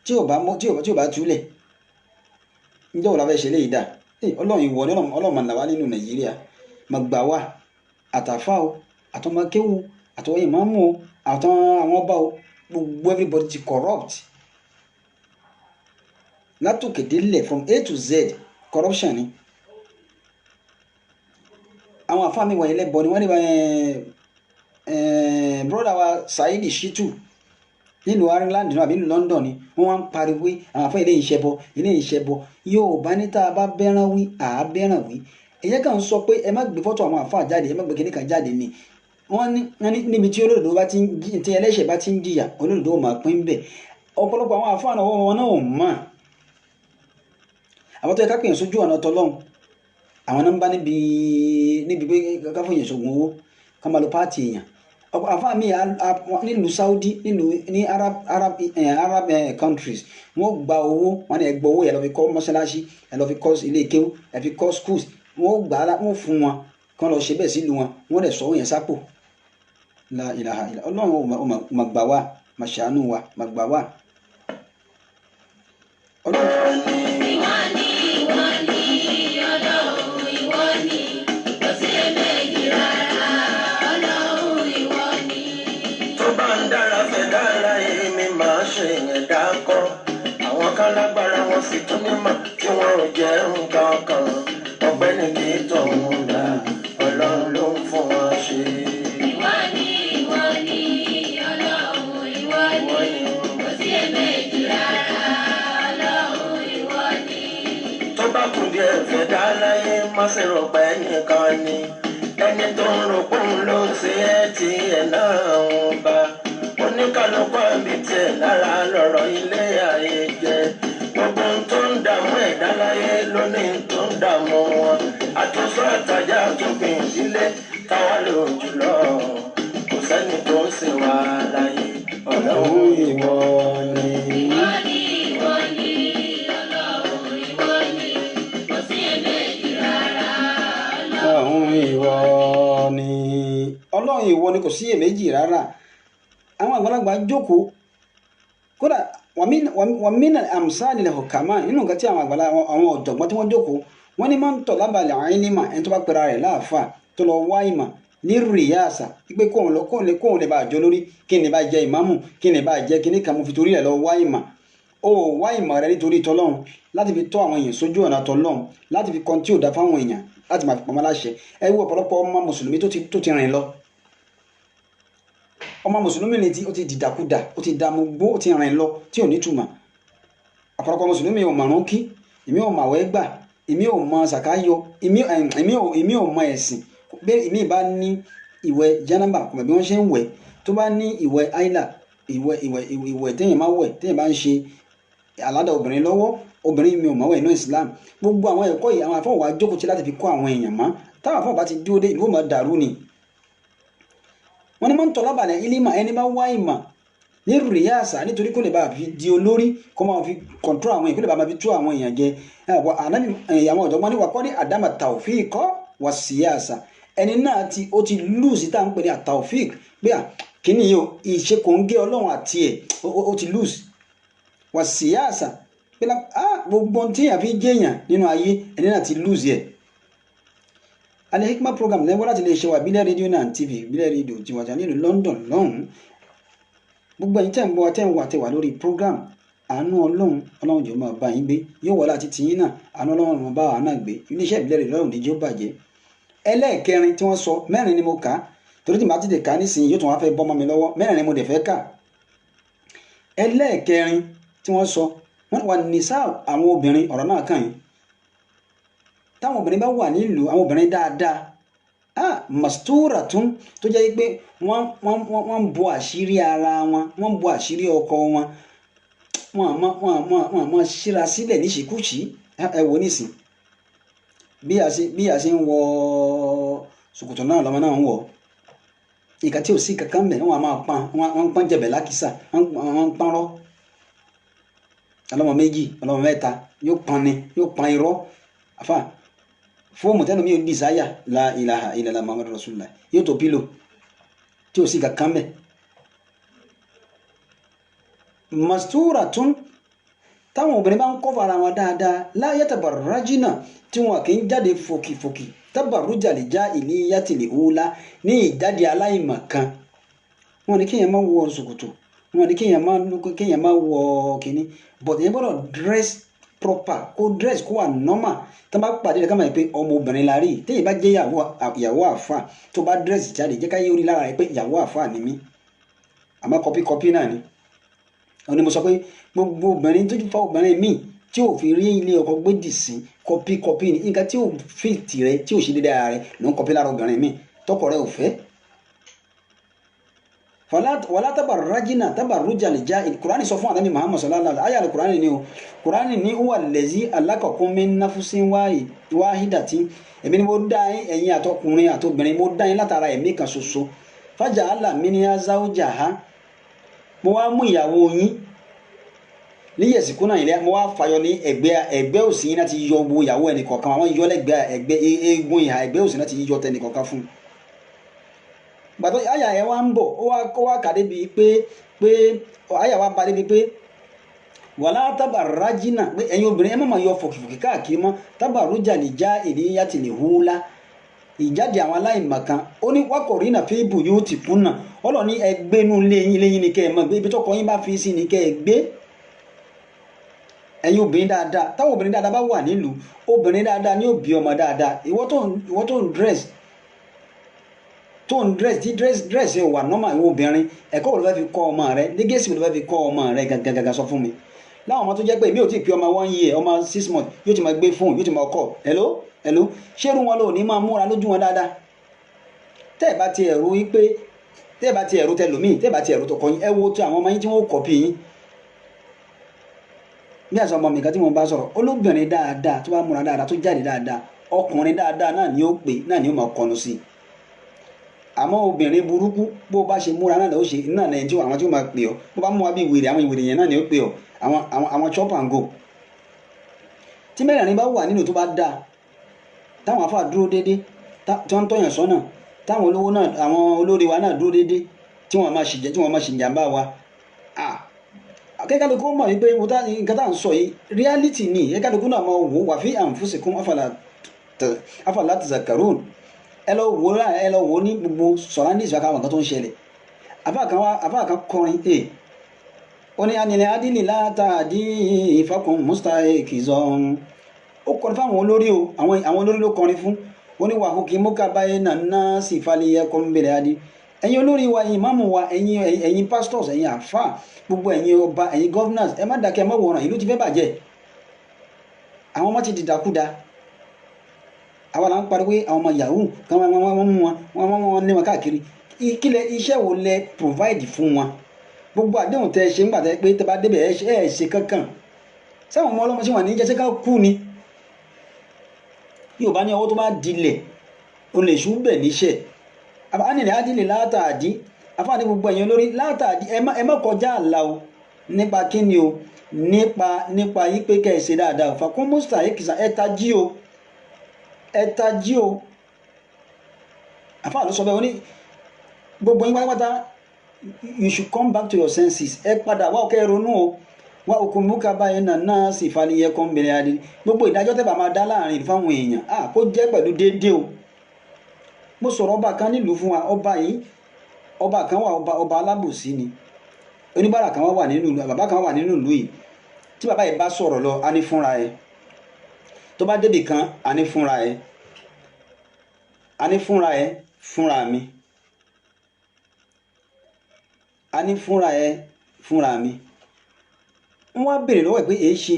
tí ò bá túlẹ̀. Ǹjẹ́ òun la fẹ́ ṣe léyìí dà? Ọlọ́run ìwọ ni Ọlọ́run mànà wá nínú Nàìjíríà, mà gbà wá, àtàfà o, àtọmọkéwu, àtọwọ́ ìmáàmù o, àwọn ọba o, gbogbo everybody ti corrupt látòkè délẹ̀, from A to Z corruption ni. Àwọn àfáà mi wọ̀nyí lẹ́bọ̀ ni wọ́n ní broda wa Saidi Shittu nílùú Ireland náà àbí nílùú London ni wọ́n wá ń pariwo àwọn àfáà ilé ìṣẹ́bọ. Yorùbá ní tá a bá bẹ́ràn wí àá bẹ́ràn wí. Èyí kan sọ pé ẹ má gbé fọ́tò àwọn àfáà jáde, ẹ má gbé kíní kan jáde ni. Wọ́n ní níbi tí olódodo bá ti ń tí ẹlẹ́ṣẹ̀ bá ti ń jìyà, olódodo ò máa pín bẹ́ẹ̀. Ọ̀pọ̀lọpọ̀ àwọn àfáà náà wọn náà ò mọ̀. Àwọn tó yẹ ká pè yàn sójú ọ̀nà tọlọ́hun, àwọn náà ń bá níbi pé ká fún èèyàn ṣògùn owó, ká máa lo páàtì èèyàn. Àfáà mi nílùú Saudi, ní Arab countries, wọ́n gba owó, wọ́n ní ẹ gba owó ẹ lọ fi kọ́ mọ́ṣáláṣí, ẹ lọ fi kọ́ ilé kéwú, ẹ fi kọ́ schools, wọ́n fún wọn kán lọ ṣe bẹ́ẹ̀ sílùú wọn, wọ́n dẹ̀ sọ owó yẹn sápò. La ilaha illa Ọlọ́run ò mà gbà wá, mà ṣàánú wa, mà gbà wá. Àwọn kan lágbára wọn sì tún nímọ̀ tí wọn ò jẹ́ nǹkan kan. Ọ̀gbẹ́ni kì í tọ̀ wọn dá, Ọlọ́run ló ń fún wọn ṣe. Ìwọ ni Ọlọ́run, ìwọ ni, kò sí èméjì rárá, Ọlọ́run ìwọ ni. Tó bá kù díẹ̀ fẹ́ dá láyé, má ṣe rò pé nìkan ni. Ẹni tó ń rò pé òun ló ṣe é tí ẹ̀ náà ń bá. Oníkàlùkù àbí tiẹ̀ lára lọ̀rọ̀ ilé ayé jẹ́. Gbogbo ohun tó ń dààmú ẹ̀dá láyé lónìí tó ń dààmú wọn. Àtúnṣe àtàjà àtúngbìn ìdílé táwa lò jùlọ. Kò sẹ́ni tó ń sìn wá láyé. Ọlọ́run ìwọ ni. Ìwọ ni Ọlọ́run, ìwọ ni, kò sí èméjì rárá, Ọlọ́run ìwọ ni. Ọlọ́run ìwọ sí èméjì rárá àwọn àgbàlagbà jókòó kódà wàmínà àmsáàlì hukama nínú nǹkan tí àwọn àgbàlagbà àwọn ọ̀jọ̀gbọ́n tí wọ́n jókòó wọ́n ní máa ń tọ̀ lábàlẹ̀ àwọn ẹni mà ẹni tó bá pera rẹ̀ láàfà tó lọ wá ìmọ̀ ní rìyáàsà wípé kóun lè bá àjọ lórí kí ni bá jẹ ìmáàmù kí ni bá jẹ kíní kan mo fi torí ẹ̀ lọ wá ìmọ̀ ó wá ìmọ̀ rẹ nítorí tọlọ́run láti fi tọ́ àwọn èèyàn sójú ọ̀nà tọlọ́run láti fi kan tí ò dá fáwọn èèyàn láti máa fi pamọ́ láṣẹ ẹ wo ọ̀pọ̀lọpọ̀ ọmọ mùsùlùmí tó ti rìn lọ ọmọ mùsùlùmí ni ó ti dìdàkudà ó ti dààmú gbó ó ti rìn lọ tí ò ní túmọ̀ ọ̀pọ̀lọpọ̀ mùsùlùmí ò mọ̀rún kí èmi ò màwẹ́ gbà èmi ò mọ sàkáyọ èmi ò mọ ẹ̀sìn bẹ́ẹ̀ èmi bá ní ìwẹ̀ jánábà kò mọ̀ bí wọ́n ṣe ń wẹ̀ tó bá ní ìwẹ̀ àìlà ìwẹ̀ téèyàn máa wẹ̀ téèyàn bá ń ṣe aládà obìnrin lọ́wọ́ obìnrin mi ò mọ̀ wẹ̀ inú Islam gbogbo àwọn ẹ̀kọ́ yìí àwọn afọ́wà jókòó tí láti fi kọ́ àwọn èèyàn mọ́ táwọn afọ́wà bá ti dúró dé ìlú mọ̀ dàrú ni wọ́n ní máa ń tọ́ lábàlẹ̀ ilé-ìmọ̀ ẹni bá wá ìmọ̀ ní rìyáàsà nítorí kó lè bá fi di olórí kó máa fi kọ̀ǹtró àwọn èèyàn kó lè bá máa fi tú àwọn èèyàn jẹ àwọn ọ̀jọ̀gbọ́n ní wàkọ́ ní àdámà tàwfíìk wà síyàsà ẹni náà ó ti lùsì tá à ń pè ní àtàwfíìk pé kíní yìí ìṣe kò ń gé ọlọ́run àti ẹ̀ ó ti lùsì wà síyàsà pé gbogbo tí èèyàn fi jẹ́yàn nínú ayé ẹni náà ti lùsì ẹ̀. Al-Hikmat program lẹ́wọ́ láti lè ṣe wà bílẹ̀ rédíò náà TV bílẹ̀ rédíò ti wàjà nílùú London lọ́hùn-ún gbogbo ẹ̀yin tẹ́ ń bọ̀ tẹ́ ń wà tẹ́ wà lórí program àánú ọlọ́run jẹ́ máa bá yín gbé yóò wọlé àti tìyín náà àánú ọlọ́run máa bá wa náà gbé iléeṣẹ́ ìbílẹ̀ rédíò lọ́rùn níjẹ́ ó bàjẹ́ ẹlẹ́ẹ̀kẹrin tí wọ́n sọ mẹ́rin ni mo kà á torí tí màá ti dè ká nísìnyí yóò tún wá fẹ́ bọ́ mọ́ mi lọ́wọ́ mẹ́rin ni mo dẹ̀ fẹ́ kà ẹlẹ́ẹ̀kẹrin tí wọ́n sọ wọ́n wà nìsá àwọn obìnrin ọ̀rọ̀ náà kàn yín táwọn obìnrin bá wà nílùú àwọn obìnrin dáadáa mastura tún tó jẹ́ pé wọ́n ń bo àṣírí ara wọn wọ́n ń bo àṣírí ọkọ wọn wọ́n àmọ́ ṣíra sílẹ̀ níṣìkúṣì ẹ wò nísìn bí a ṣe ń wọ ṣòkòtò náà lọ́mọ náà ń wọ̀ ìka tí ò sí kankan mẹ́ wọ́n á máa wọ́n ń pọ́n jẹ̀bẹ̀ lákìsà wọ́n ń pọ́n rọ́ ọlọ́mọ méjì ọlọ́mọ mẹ́ta yóò pọ́n irọ́ àfà fóòmù tẹ́nu mi ò dìsáyà la ilaha illallah muhammadu rasulullah yóò tó pílò tí ò sí kankan mẹ́ mastura tún táwọn obìnrin bá ń kọ́ fara wọn dáadáa láyé tabarrajina tí wọn kì í jáde fòkìfòkì tabarruja lè já ìlíyàtì lè húlá ní ìjáde aláìmọ̀kan wọn ni kéèyàn máa wọ ṣòkòtò wọn ni kéèyàn máa wọ kínní but yẹn gbọ́dọ̀ dress proper kó dress kó wà normal tó bá pàdé rẹ̀ ká máa pé ọmọbìnrin la rí téèyàn bá jẹ́ ìyàwó àfà tó bá dress jáde jẹ́ ká yé orí lára rẹ̀ pé ìyàwó àfà ni mí àmọ́ kọpí náà ni òní mo sọ pé gbogbo obìnrin tó fa obìnrin míì tí ò fi rí ilé ọkọ gbèdì sí kọpí ni nǹkan tí ò fi tìrẹ tí ò ṣe dédé ara rẹ̀ ló ń kọpí lára obìnrin míì tọkọ rẹ̀ ò fẹ́ wàlá tabarrajina tabarruja lè já Kùránì sọ fún ànábì Muhammad sallallahu alaihi ayé Kùránì ni o Kùránì ní huwa allazi alákọ̀ọ́kún min nafsin wahidatin èmi ni mo dá ẹ̀yin àtọkùnrin àtobìnrin mo dá yín látara ẹ̀mí kan ṣoṣo faja'ala minha zawjaha mo wá mú ìyàwó yín níyẹ̀sìnkú náà ilé mo wá fàyọ ní ẹgbẹ́ òsì yín láti yọ gbogbo ìyàwó ẹnì kọ̀ọ̀kan àwọn yọ lẹ́gbẹ̀ẹ́ ẹgbẹ́ eégún ìhà ẹgbẹ́ òsì láti yọ tẹnì kọ̀ọ̀kan fún un gbàtọ́ àyà ẹ̀ wá ń bọ̀ ó wá kà débi pé àyà wá ba débi pé wàlá tabarrajina pé ẹ̀yin obìnrin ẹ má máa yọ fòkìfòkì káàkiri mọ́ tabarruja lè já ìlíyàtì lè húlá ìjáde àwọn aláìmọ̀kan ó ní waqarina fi buyutikunna ọlọ́ọ̀ni ẹgbẹ́nu léyìn ni kẹ́ ẹ mọ̀ gbé ibi tọ́kọ yín bá fi sí ni kẹ́ ẹ gbé ẹ̀yin obìnrin dáadáa táwọn obìnrin dáadáa bá wà nílùú obìnrin dáadáa ni ó bí ọmọ dáadáa ìwọ tó ń dress tí dress yẹn wà normal ìwọ obìnrin ẹ̀kọ́ wo ló fẹ́ fi kọ́ ọmọ rẹ lẹ́gẹ̀ẹ́sì wo ló fẹ́ fi kọ́ ọmọ rẹ gàgàgà sọ fún mi láwọn ọmọ tó jẹ́ pé mi ò tí ì pé ọmọ 1 year ọmọ 6 months yóò ti máa gbé fóònù yóò ti máa kọ́ hello ṣérú wọn lò ní máa múra lójú wọn dáadáa tẹ́ ẹ̀ bá ti ẹ̀rú wípé tẹ́ ẹ̀ bá ti ẹ̀rú tẹlòmíì tẹ́ ẹ̀ bá ti ẹ̀rú tọkọ yín ẹ wo tí àwọn ọmọ yín tí wọ́n kọ̀ pì yín bí àṣà ọmọ mi kan tí mo bá sọ̀rọ̀ olóbìnrin dáadáa tó bá múra dáadáa tó jáde dáadáa ọkùnrin dáadáa náà ni ó pè náà ni ó máa kọnu sí i àmọ́ obìnrin burúkú bó bá ṣe múra náà ló ṣe náà lẹ́yìn tí àwọn tí ó máa pè ọ́ bó bá mú wa bí ìwèrè àwọn ìwèrè yẹn náà ni ó pè ọ́ àwọn chop and go tí mẹ́rẹ̀ẹ̀rin bá wà nínú tó bá dáa táwọn afá dúró déédéé tí wọ́n ń tọ́yàn sọ́nà táwọn olówó náà àwọn olórí wa náà dúró déédéé tí wọ́n máa ṣìjẹ́ tí wọ́n máa ṣìjàmbá wa akẹ́kọ̀ọ́ mọ̀ wípé nǹkan tá à ń sọ yìí reality ni akẹ́kọ̀ọ́ náà máa wò wà fi anfusikum afala tazakkarun ẹ lọ wò ní gbogbo surroundings wa káwọn nǹkan tó ń ṣẹlẹ̀ àbá kan kọrin ó ní anilẹ̀ adìlì látàdí ìfọkùn mustahikizon ó kọrin fáwọn olórí o àwọn olórí ló kọrin fún ó ní wàhùkì mọ́kàbáyé nàná sì falẹ̀ ẹ̀kọ́ ń bẹ̀rẹ̀ adì ẹ̀yin olórí wa ẹ̀yin ìmáàmù wa ẹ̀yin pastors ẹ̀yin àfà gbogbo ẹ̀yin ọba ẹ̀yin governors ẹ má dákẹ́ ẹ má wòran ìlú ti fẹ́ bàjẹ́ àwọn ọmọ ti dìdàkúdà àwa là ń pariwo àwọn ọmọ yahoo kan wọ́n mú wọn lé wọn káàkiri ìkílẹ̀ iṣẹ́ wo lẹ provide fún wọn gbogbo àdéhùn tẹ ṣe ń gbà tẹ pé tẹ bá débẹ̀ ẹ ṣe kankan sáwọn ọmọ ọlọ́mọ sí wọn ní jẹ́sẹ́ ká kú ni yóò bá ní ọwọ́ tó bá dilẹ̀ o lè ṣú bẹ̀ níṣẹ́ àbánilẹ̀ adìlẹ̀ látàdí afáàní gbogbo ẹ̀yìn olórí látàdí ẹ má kọjá àlà o nípa kíni o nípa yí pé kẹ́ ẹ ṣe dáadáa fàkún mọ́sítà ẹ̀kìsà ẹ tají o àfáà ló sọ bẹ́ẹ̀ o ní gbogbo yín pátápátá you should come back to your senses ẹ padà wá ọkẹ́ ronú o wá okùn múkà báyìí náà sì falẹ̀ ẹ̀kọ́ ń bẹ̀rẹ̀ adé gbogbo ìdájọ́ tẹ́ bá máa dá láàrin fáwọn èèyàn kó jẹ́ pẹ̀lú déédéé o mo sọ̀rọ̀ ọba kan nílùú fún wa ọba kan wà ọba alábòsí ni oníbàárà kan wà nínú ìlú bàbá kan wà nínú ìlú yìí tí bàbá yìí bá sọ̀rọ̀ lọ á ní fúnra ẹ tó bá débì kan á ní fúnra ẹ á ní fúnra ẹ fúnra mi á ní fúnra ẹ fúnra mi wọ́n wá béèrè lọ́wọ́ ẹ̀ pé èé ṣe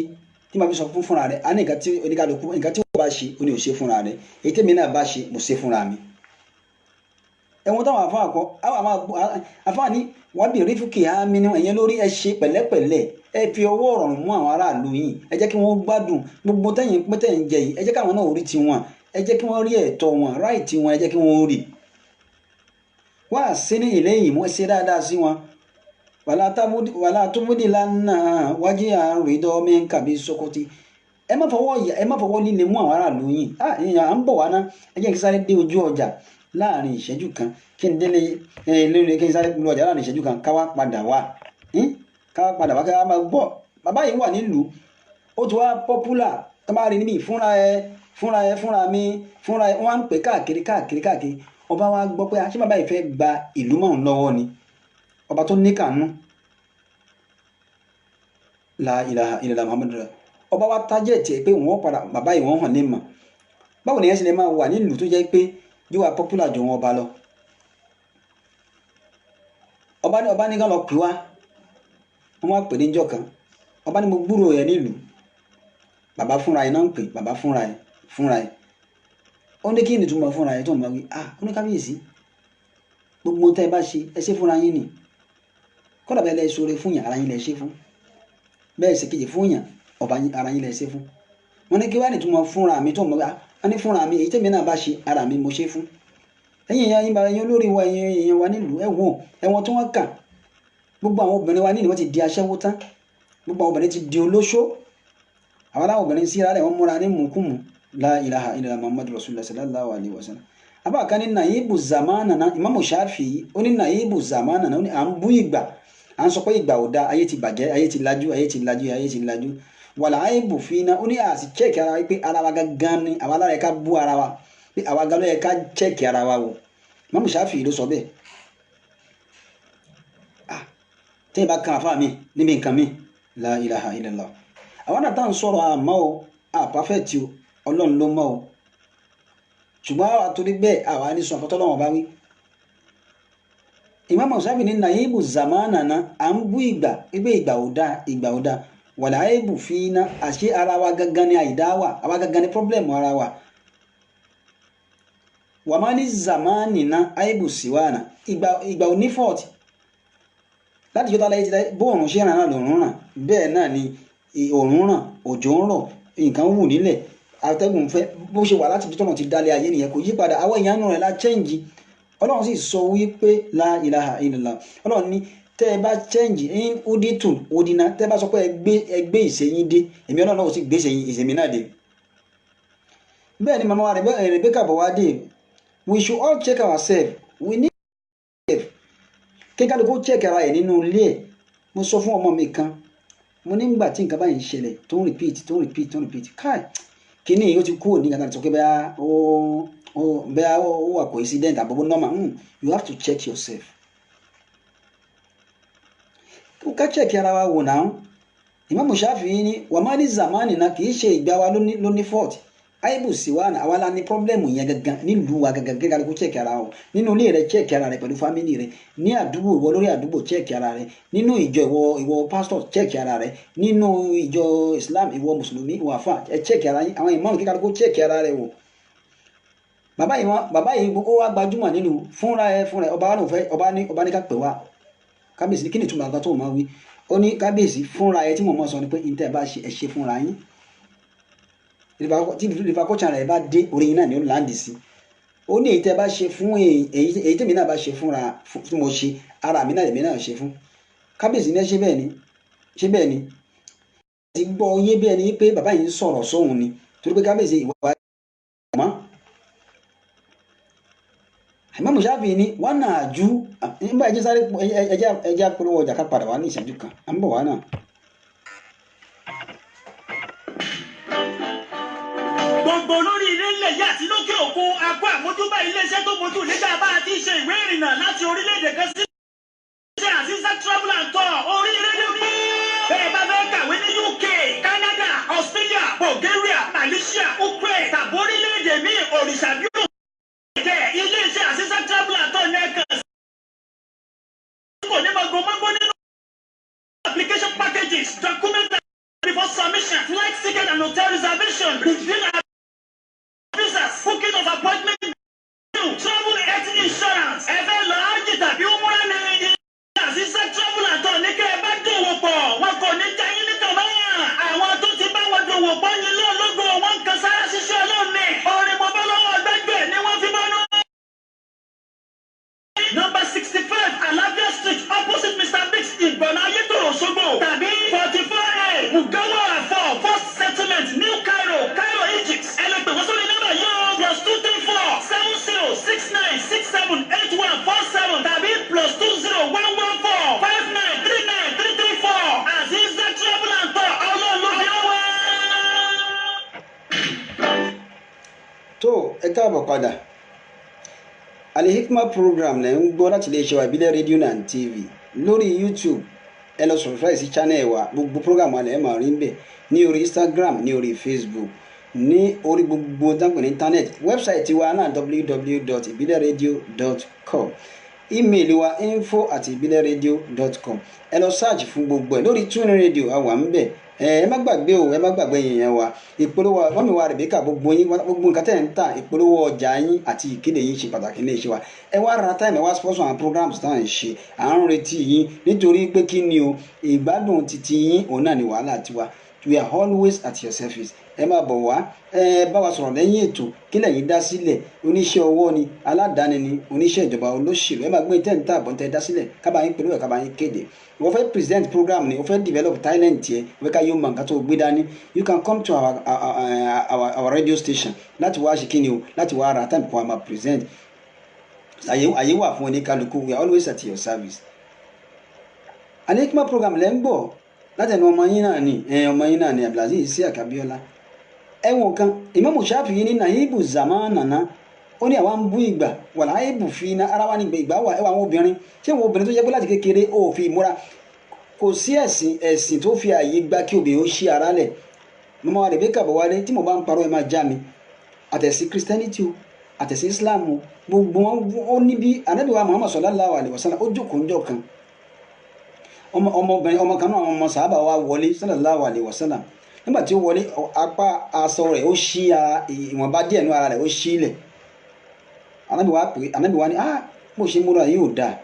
tí màá fi sọ fúnra rẹ̀ á ní nǹkan tí oníkàlùkù nǹkan tí wọ́n bá ṣe ó ní ò ṣe fúnra rẹ̀ èyí tèmi náà bá ṣe mo ṣe fúnra mi ẹ̀wọ̀n táwọn àfáà ní wọ́n bí rífúkì àmì ní ẹ̀yẹn lórí ẹ ṣe pẹ̀lẹ́pẹ̀lẹ́ ẹ fi ọwọ́ ọ̀rọ̀ mú àwọn aráàlú yìí ẹ jẹ́ kí wọ́n gbádùn gbogbo tẹ̀yìn pẹ́tẹ̀ ń jẹ yìí ẹ jẹ́ káwọn náà rí tiwọn ẹ jẹ́ kí wọ́n rí ẹ̀tọ́ wọn ráìtì wọn ẹ jẹ́ kí wọ́n rí wá sí ní ilé yìí mo ṣe dáadáa sí wọn wàlá túmúdì lánàá wájú àrùn ìdọ́mí kàbí sọkọtì ẹ má fọwọ́ líle mú àwọn aráàlú yìí à ń bọ̀ wá ná ẹ jẹ́ kí sáré dé ojú ọjà láàrin ìṣẹ́jú kan kí n délé lórí kí n sáré lu ọjà láàrin ìṣẹ́jú kan káwá padà wá káwá máa gbọ́ bàbá yìí wà nílùú ó ti wá popular tó bá rí níbi fúnra mi wọ́n á ń pè káàkiri ọba wa gbọ́ pé ṣé bàbá yìí fẹ́ gba ìlú mọ́ òun lọ́wọ́ ni ọba tó ní kànú la ilaha illallah muhammadu ọba wa tájẹ̀ tiẹ̀ pé wọ́n padà bàbá yìí wọ́n hàn ní mà báwo nìyẹn ṣe lè máa wà nílùú tó jẹ́ pé yóò wá popular jù wọn ọba lọ ọba ní kán lọ pè wá wọn wá pè ní ìjọ kan ọba ní mo gbúrò ẹ nílùú bàbá fúnra ẹ náà ń pè bàbá fúnra ẹ ó ní kí ni túmọ̀ fúnra ẹ tó ń bá wí ó ní kábíyèsí gbogbo tẹ́ ẹ bá ṣe ẹ ṣe fúnra yín ni kódà bẹ́ẹ̀ lẹ ṣoore fún yàn ara yín lẹ ṣe fún bẹ́ẹ̀ ṣe kejì fún yàn ọba ara yín lẹ ṣe fún wọn ní kí wá ní túmọ̀ fúnra mi tó ń bá wí a ní fúnra mi èyí tèmi náà bá ṣe ara mi mo ṣe fún ẹ̀yin èèyàn yín bára ẹ̀yin olórí wa ẹ̀yin èèyàn wa nílùú ẹ̀wọ̀n tí wọ́n kà gbogbo àwọn obìnrin wa nílùú wọ́n ti di aṣẹ́wó tán gbogbo àwọn obìnrin ti di olóṣó àwọn aláwọ̀ obìnrin síra rẹ̀ wọ́n múra ní mùkúmù la ilaha illallah muhammadu rasulullah sallallahu alayhi wa sallam abá kan ní nàyíbù zamanana Imamu Shafi'i ó ní nàyíbù zamanana ó ní à ń bú ìgbà à ń sọ pé ìgbà ò da ayé ti bàjẹ́ ayé ti lajú wàlà àìbù fínà ó ní àti chẹ́ẹ̀kì ara wa pé ara wa gangan ni àwa lára ẹ̀ka bú ara wa pé àwa gan ló yẹ ká chẹ́ẹ̀kì ara wa wò Imamu Shafi'i ló sọ bẹ́ẹ̀ tẹ́ ẹ bá kan àfa mi níbi nǹkan mi la ilaha illallah àwọn náà tá à ń sọ̀rọ̀ àmọ́ o àpáfẹ́tì o ọlọ́run ló mọ̀ o ṣùgbọ́n àwa torí bẹ́ẹ̀ àwa ní sọ àfọ́tọ́ lọ́wọ́ bá wí Imamu Shafi'i ní nàyíbù zamanana à ń bú ìgbà pé ìgbà ò dáa wàlá àìbù fínà àṣé ara wa gangan ni àìdáwà àwa gangan ni pọ́blẹ́mù ara wa wàmá ní zamani na àìbù síwáàna ìgbà ò ní fọ́ọ̀tì láti jọ́ta láyé ti láyé bóòrùn ṣe ràn náà lòrùn ràn bẹ́ẹ̀ náà ni òòrùn ràn òjò ń rọ̀ nǹkan wù nílẹ̀ atẹ́gùn fẹ́ bó ṣe wà láti tọ́nà ti dálé ayé nìyẹn kò yí padà àwọn èèyàn rẹ̀ la chẹ́ǹjì ọlọ́run sì sọ wípé la ilaha illallah ọlọ́run ní tẹ́ ẹ bá change in uditun odina tẹ́ ẹ bá sọ pé ẹgbẹ́ ìṣẹ́yìn dé èmi ọlọ́run náà sì gbé ìṣẹ́mi náà dé bẹ́ẹ̀ ni màmá wa Rebecca bọ̀ wá dé we should all check ourselves. We need kí kálukú check ara ẹ̀ nínú ilé ẹ̀. Mo sọ fún ọmọ mi kan mo ní nígbà tí nǹkan báyìí ń ṣẹlẹ̀ tó ń repeat káì kíní yìí ó ti kúrò ní kankan tó kí bẹ́ẹ̀ ó wà coincident àbọ̀bọ̀ normal. You have to check yourself. Ká check ara wa wò náà. Imam Shafi'i ní wàmálì zamani náà kì í ṣe ìgbà wa ló ní fault. Aibu sí wa náà àwa la ní problem yẹn gangan nílùú wa gangan gẹ́gẹ́ kó check ara o nínú ilé rẹ check ara rẹ pẹ̀lú family rẹ ní àdúgbò ìwọ lórí àdúgbò check ara rẹ nínú ìjọ ìwọ pastor check ara rẹ nínú ìjọ Islam ìwọ mùsùlùmí ìwọ àfà check ara yín àwọn imam kíkà kó check ara rẹ wò. Bàbá yìí ó wá gbajúmọ̀ nínú fúnra ẹ ọba ní ká pè wá kábíyèsí kí ni ìtumọ̀ àgbà tó máa wí ó ní kábíyèsí fúnra ẹ tí mo mọ̀ sọ ni pé ìtẹ́ bá ṣe ẹ ṣe fúnra yín tí ìfà kọ́chà rẹ̀ bá dé orí yín náà ni ó láǹdì sí. Ó ní èyí tẹ́ bá ṣe fún èyí tèmi náà bá ṣe fúnra tí mo ṣe ara mi náà lèmi náà ṣe fún kábíyèsí ní ṣe bẹ́ẹ̀ ni ti gbọ́ yé bẹ́ẹ̀ ni pé bàbá yìí ń sọ̀rọ̀ sóhun ni torí pé kábíyèsí ìwà wa mọ́. Imam Shafi'i ní wọ́n náà ju nígbà ẹjẹ́ sáré ẹjẹ́ polówó ọjà ká padà wá ní ìṣẹ́jú kan à ń bọ̀ wá náà. Gbogbo olórí ilé ilẹ̀ yìí àti lókè òkun akọ àmójúbà iléeṣẹ́ tó mójú nígbà bá a ti ṣe ìwé ìrìnnà láti orílẹ̀-èdè kan sí ṣe àṣìṣe travel and tour orí rédíò ní. Bẹ́ẹ̀ bá fẹ́ kàwé ní UK, Canada, Australia, Bulgaria, Malaysia, Ukraine tàbí orílẹ̀-èdè míì òrìṣà bí ó jẹ́ iléeṣẹ́ àṣìṣe travel and tour ní ẹ̀kan sí. Kò ní mọ̀gbọ́n nínú application packages, documents before submission, flight ticket and hotel reservation, visas, booking of appointment, travel health insurance, ẹ̀fẹ́ lọ ájì tàbí umrah ní àṣìṣe travel and tour ní kẹ́ ẹ bá dòwò pọ̀ wọn kò ní jayín níta báyà àwọn tó ti bá wọn dòwò pọ̀ yín lọ́lọ́gbọ̀ wọn kan sára ṣiṣẹ́ ọlọ́ọ̀ni orin mo bá lọ́wọ́ gbẹ́gbẹ́ ni wọ́n fi bọ́nú. Number 65 Alabia Street opposite Mr. Biggs Ìgbọ̀nà Ayétòrò Òṣogbo tàbí 44A Mugawa 4 First Settlement New Cairo, Egypt. Ẹ lè pè wọ́n sórí nọ́mbà yóò +234 7067878147 tàbí +20114 5939334 Aziza Travel and Tour ọlọ́ọ̀lọ́ọ̀lọ́wọ́. Tó ẹ káàbọ̀ padà. Al-Hikmah program lẹ́ ń gbọ́ láti iléeṣẹ́ wa ìbílẹ̀ rédíò and TV lórí YouTube ẹ lọ subscribe sí channel wa gbogbo program wa lẹ́ máa rí bẹ́ẹ̀ ní orí Instagram ní orí Facebook ní orí gbogbo dáńpẹ̀ ní internet website wa náà www.ibileradio.com email wa info@ibileradio.com ẹ lọ search fún gbogbo ẹ lórí TuneIn Radio àwa ń bẹ̀ ẹ má gbàgbé yẹn wa ìpolówó mọ́mí wa Rebecca gbogbo nǹkan tẹ̀ ń tà ìpolówó ọjà yín àti ìkéde yín ṣe pàtàkì ní iṣẹ́ wa ẹ wá ra time ẹ wá sponsor àwọn programs tá à ń ṣe à ń retí yín nítorí pé kí ni o ìgbádùn titi yín òun náà ni wàhálà tiwa we are always at your service ẹ máa bọ̀ wá ẹ bá wa sọ̀rọ̀ lẹ́yìn ètò kí lẹ́yìn dá sílẹ̀ oníṣẹ́ ọwọ́ ni aládàáni ni oníṣẹ́ ìjọba olóṣèlú ẹ máa gbé tẹ́ǹtà àbọ̀ntẹ́ dá sílẹ̀ kábàáyín pẹ̀lú ẹ̀ kábàáyín kéde wọ́n fẹ́ present program ni wọ́n fẹ́ develop talent yẹ wọ́n ká yóò mọ nǹkan tó gbé dání you can come to our radio station láti wá ṣe kí ni o láti wá ra time kó a máa present àyè wà fún oníkálukú we are always at your service. Al-Hikmah program lẹ́ ń bọ̀ látẹnu ọmọ yín náà ni Abdulaziz Isiaq Abiola ẹ̀wọ̀n kan Imam Shafi'i ní nahibu zamanana ó ní àwa ń bú ìgbà wàlá aibu fi iná ara wa ní ìgbà wà ẹwà àwọn obìnrin ṣé àwọn obìnrin tó jẹ́ pé láti kékeré ó fi ìmúra kò sí ẹ̀sìn tó fi àyè gbà kí obìnrin ó ṣí ara lẹ̀ mọ́mọ́ wa Rebecca bọ̀ wálé tí mo bá ń parọ́ ẹ máa já mi àtẹ̀sí Christianity o àtẹ̀sí Islam o gbogbo wọn ó ní bí Ànábì wa Muhammad sallallahu alaihi wasallam ó jókòó ńjọ́ kan ọmọ kan náà ọmọ sàhábà wa wọlé sallallahu alaihi wasallam nígbà tí ó wọlé apá aṣọ rẹ̀ ó ṣí ìwọ̀nba díẹ̀ nú ara rẹ̀ ó ṣí ilẹ̀ Ànábì wa ní bó ṣe múra yóò dáa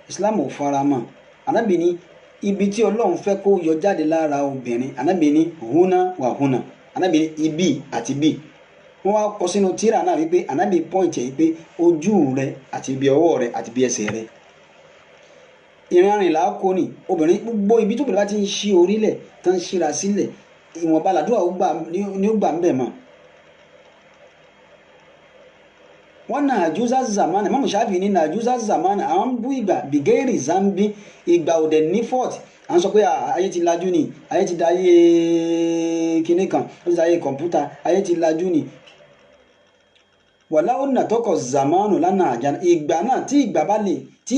Islam ò fara mọ́ Ànábì ní ibi tí Ọlọ́run fẹ́ kó yọ jáde lára obìnrin Ànábì ní húnà wà húnà Ànábì ní ibi àti bí wọ́n wá kọ sínú tírà náà wípé Ànábì pọ́ǹtì yìí pé ojú rẹ̀ àti ibi ọwọ́ rẹ̀ àti ibi ẹsẹ̀ rẹ̀ ìrìnrìn làákò ní obìnrin gbogbo ibi tó bẹ̀rẹ̀ bá ti ń ṣí orílẹ̀ tó ń ṣíra sílẹ̀ ìwọ̀nba làdúrà ni ó gbà ń bẹ̀ mọ́ wọ́n náà àjúzá zamana Imam Shafi'i ní àjúzá zamana àwọn bú ìgbà bìgẹ́rì zambi ìgbà òdẹ ní fort à ń sọ pé ayé ti lajú ni ayé ti da ayé kinní kan ó ti da ayé kọ̀ǹpútà ayé ti lajú ni wàláwò nà tọkọ zamanu lánàá àjànà ìgbà náà tí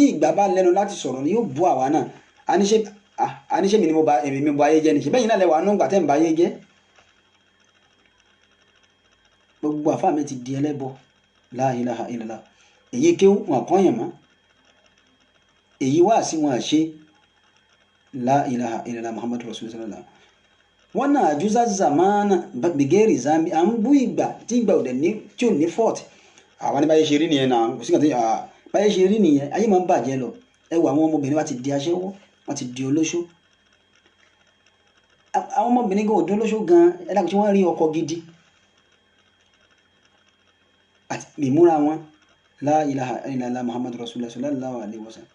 ìgbà bá lẹ́nu láti sọ̀rọ̀ ni yóò bú àwa náà àníṣe mi ni mo bá ayé jẹ́ níṣẹ́ bẹ́yìn náà lẹ́wà nù gbà tẹ́ ń bá ayé jẹ́ gbogbo àfáà mi ti di ẹlẹ́bọ la ilaha illallah èyí kéwù wọn kọ́ yẹn mọ́ èyí wá sí wọn àṣe la ilaha illallah muhammadu rasulullah wọn náà àjúzá zamana bìgẹ́rì zambi à ń bú ìgbà tí ìgbà òdẹ ní tí ò ní fort àwọn ní báyé ṣe rí nìyẹn náà kò sí kàn tí báyé ṣe rí nìyẹn ayé máa ń bàjẹ́ lọ ẹ wo àwọn ọmọbìnrin wa ti di aṣẹ́wó wọn ti di olóṣó àwọn ọmọbìnrin gan òdi olóṣó gan ẹ dákun tí wọ́n rí ọkọ gidi àti ìmúra wọn la ilaha illallah muhammadu rasulullah sallallahu alaihi wasallam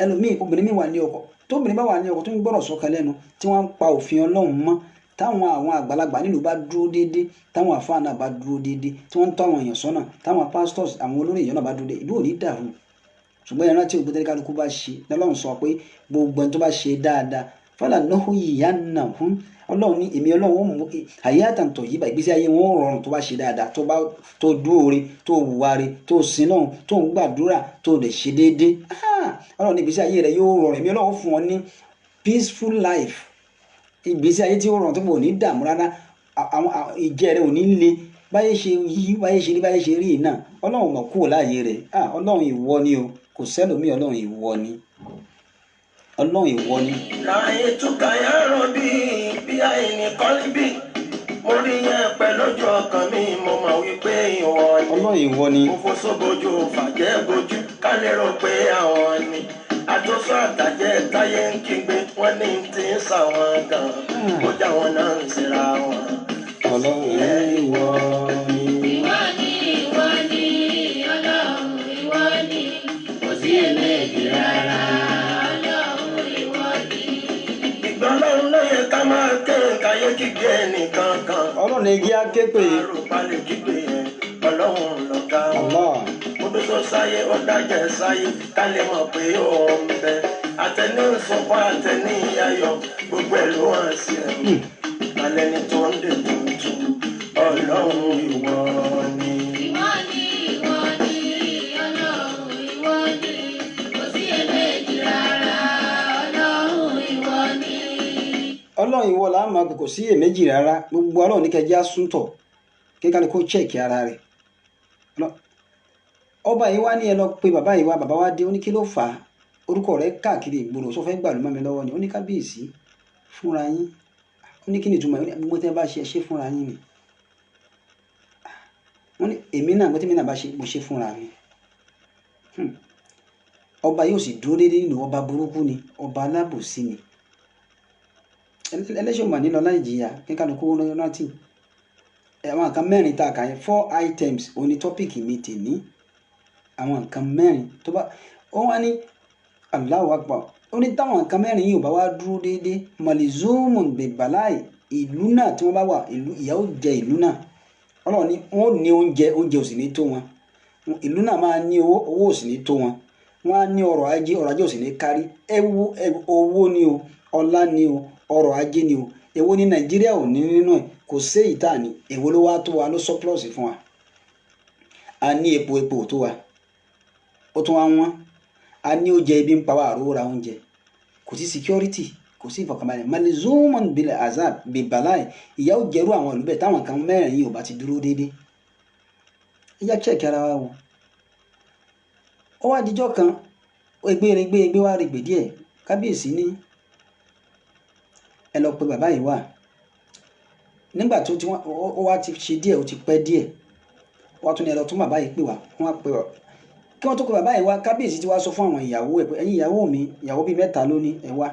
ẹlòmíì obìnrin mi wà ní ọkọ tóbìnrin bá wà ní ọkọ tó ń gbọ́rọ̀ sọ́kà lẹ́nu tí wọ́n ń pa òfin ọlọ́run mọ́ táwọn àwọn àgbàlagbà nílùú bá dúró déédéé táwọn àfáà náà bá dúró déédéé tí wọ́n ń tọ́ àwọn èèyàn sọ́nà táwọn pastors àwọn olórí èèyàn náà bá dúró déédéé ìlú ò ní dàrú ṣùgbọ́n ẹran tí ògbóntẹ́lẹ̀ kálukú bá ṣe lọ́lọ́run sọ pé gbogbo ẹni tó bá ṣe dáadáa fọlá náà yìí nà fún ọlọ́run ní èmi ọlọ́run ó mú àyè àtàntọ̀ yìí bá ìgbésí ayé wọn ó rọrùn tó bá ṣe dáadáa tó dúóore tó wùwáre tó sin náà tó ń gbàdúrà tó lè ṣe déédéé ọlọ́run ní ìgbésí ayé rẹ yóò rọrùn èmi ọlọ́run fún ọ ní peaceful life ìgbésí ayé tí ó rọrùn tó bò ní dààmú rárá àwọn ìjẹ rẹ ò ní le báyé ṣe yí báyé ṣe rí báyé ṣe rí náà ọlọ́run mọ̀ kúrò láàyè rẹ̀ ọlọ́run ìwọ ni o kò sẹ́lòmí ọlọ́run ìwọ ni ọlọ́run ìwọ ni. láyé túkà yàrá bí àìní kọ́líbì mo rí yẹn pẹ̀lú ojú ọkàn mi mo mọ̀ wípé ìwọ ni. ọlọ́run ìwọ ni. mo fò sóbojú fàjẹ́ bojú ká lérò pé àwọn ni àtúnṣe àtàjẹ́ táyé ń kígbe wọ́n ní ti ń sàwọn gan ó já wọn náà ń ṣera wọn. ọlọ́run ìwọ ni. ìwọ ni ọlọ́run ìwọ ni kò sí èméjì rárá ọlọ́run ìwọ ni. ìgbà ọlọ́run ló yẹ ká máa ké káyé kígbe ẹnìkan kan. ọlọ́run ní kí á ké pé. àròpalẹ̀ kígbe yẹn ọlọ́run lọ́gá wọn. Allah. Odò tó sáyé ó dájẹ́ sáyé ká lè mọ̀ pé ó ń bẹ. Àtẹni ìsọ̀kọ́ àtẹni ayọ̀ gbogbo ẹ̀ ló hàn sí ẹ̀mí. Alẹ́ ni tó ń dè tuntun ọlọ́run ìwọ ni. ìwọ ni ọlọ́run ìwọ ni kò sí èméjì rárá ọlọ́run ìwọ ni. ọlọ́run ìwọ là ń máa kò sí èméjì rárá gbogbo ọlọ́run ní kẹjá súntọ̀ kíkà ni kó chẹ́ẹ̀kì ara rẹ̀ ọba yìí wá ní ẹ lọ pé bàbá yìí wá bàbá wá dé ó ní kí ló fà á orúkọ rẹ̀ káàkiri ìgboro sọ fẹ́ gbà ló má mi lọ́wọ́ ni ó ní kábíyèsí fúnra yín ó ní kí ni ìtumọ̀ gbogbo tẹ́ bá ṣe fúnra yín ni wọ́n ní èmi náà gbọ́tẹ́mi náà bá ṣe mo ṣe fúnra mi ọba yóò sì dúró déédéé nínú ọba burúkú ni ọba alábòsí ni ẹlẹ́ṣọ̀ mà nílọ láì jìyà kíkà ló kó rántí àwọn nǹkan mẹ́rin tá a kà yẹn 4 items òní tọ́pìkì mi tè ní àwọn nǹkan mẹ́rin tó bá ó wá ní Allahu Akbar ó ní táwọn nǹkan mẹ́rin yìí ò bá wá dúró déédéé malizumun bèbàláì ìlú náà tí wọ́n bá wà ìyà ó jẹ ìlú náà ọlọ́run ní wọ́n ní oúnjẹ ò sì ní tó wọn ìlú náà máa ní owó ò sì ní tó wọn wọ́n á ní ọrọ̀ ajé ò sì ní kárí owó ni o ọlá ni o ọrọ̀ ajé ni o èwo ní Nàìjíríà ò ní nínú ẹ̀ kò sí ìta ni èwo ló wá tó wa ló surplus fún wa a ní epo tó wa ó tún wá wọ́n a ní oúnjẹ ibi ń pa wá àrò ra oúnjẹ kò sí security kò sí ìfọ̀kànbalẹ̀ malizuman bil azab bibalai ìyà ó jẹrú àwọn ìlú bẹ́ẹ̀ táwọn kan mẹ́rin yìí ò bá ti dúró déédéé ìyá check ara wa wò ó wá dijọ́ kan egbe wá règbè díẹ̀ kábíyèsí ní ẹ lọ pe bàbá yìí wá nígbà tó ti ó wá ti ṣe díẹ̀ ó ti pẹ́ díẹ̀ wọ́n tún ní ẹ lọ tún bàbá yìí pè wá wọ́n á pè wá kí wọ́n tó pe bàbá yìí wá kábíyèsí ti wá sọ fún àwọn ìyàwó ẹ̀ pé ẹ̀yin ìyàwó mi ìyàwó bíi 3 ló ní ẹ wá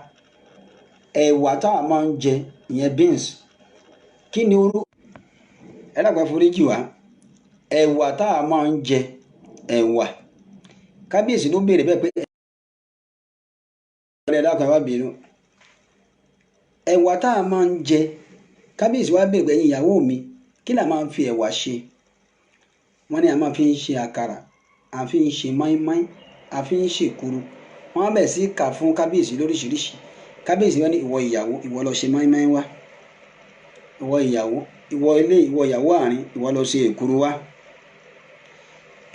ẹ̀wà táwa máa ń jẹ ìyẹn beans kí ni orú ẹ dàgbà foríjì wá ẹ̀wà táwa máa ń jẹ ẹ̀wà kábíyèsí ló béèrè bẹ́ẹ̀ pé ẹ dákun ẹ wá bínú ẹ̀wà táwa máa ń jẹ kábíyèsí wá béèrè pé ẹ̀yin ìyàwó mi kí là máa ń fi ẹ̀wà ṣe wọ́n ní a máa fi ń ṣe àkàrà a fi ń ṣe máínmáín a fi ń ṣèkuru wọ́n á bẹ̀ sí kà fún kábíyèsí lóríṣiríṣi kábíyèsí wọn ní ìwọ ìyàwó ìwọ lọ ṣe máínmáín wá ìwọ ìyàwó ìwọ ilé ìwọ ìyàwó àárín ìwọ lọ ṣe èkuru wá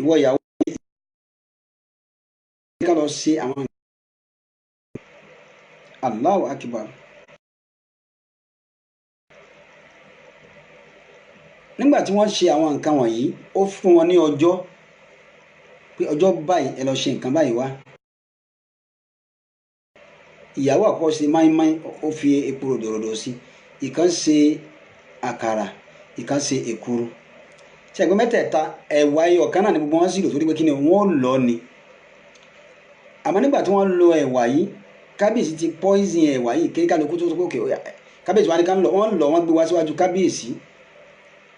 ìwọ ìyàwó ká lọ ṣe àwọn Allahu Akbar. nígbà tí wọ́n ṣe àwọn nǹkan wọ̀nyí ó fún wọn ní ọjọ́ pé ọjọ́ báyìí ẹ lọ ṣe nǹkan báyìí wá ìyàwó àkọ́kọ́ ṣe máínmáín ó fi epo ròdòròdò sí ìkan ṣe àkàrà ìkan ṣe èkuru ṣẹ̀gbọ́n mẹ́tẹ̀ẹ̀ta ẹ̀wà ẹyọ kan náà ni gbogbo wọn sì lò torí pé kí ni wọ́n lọ ni àmọ́ nígbà tí wọ́n lo ẹ̀wà yìí kábíyèsí ti poison ẹ̀wà yìí kí kálukú tó kókè kábíyèsí wa ni ká ń lọ wọ́n lọ wọ́n gbé wá síwájú kábíyèsí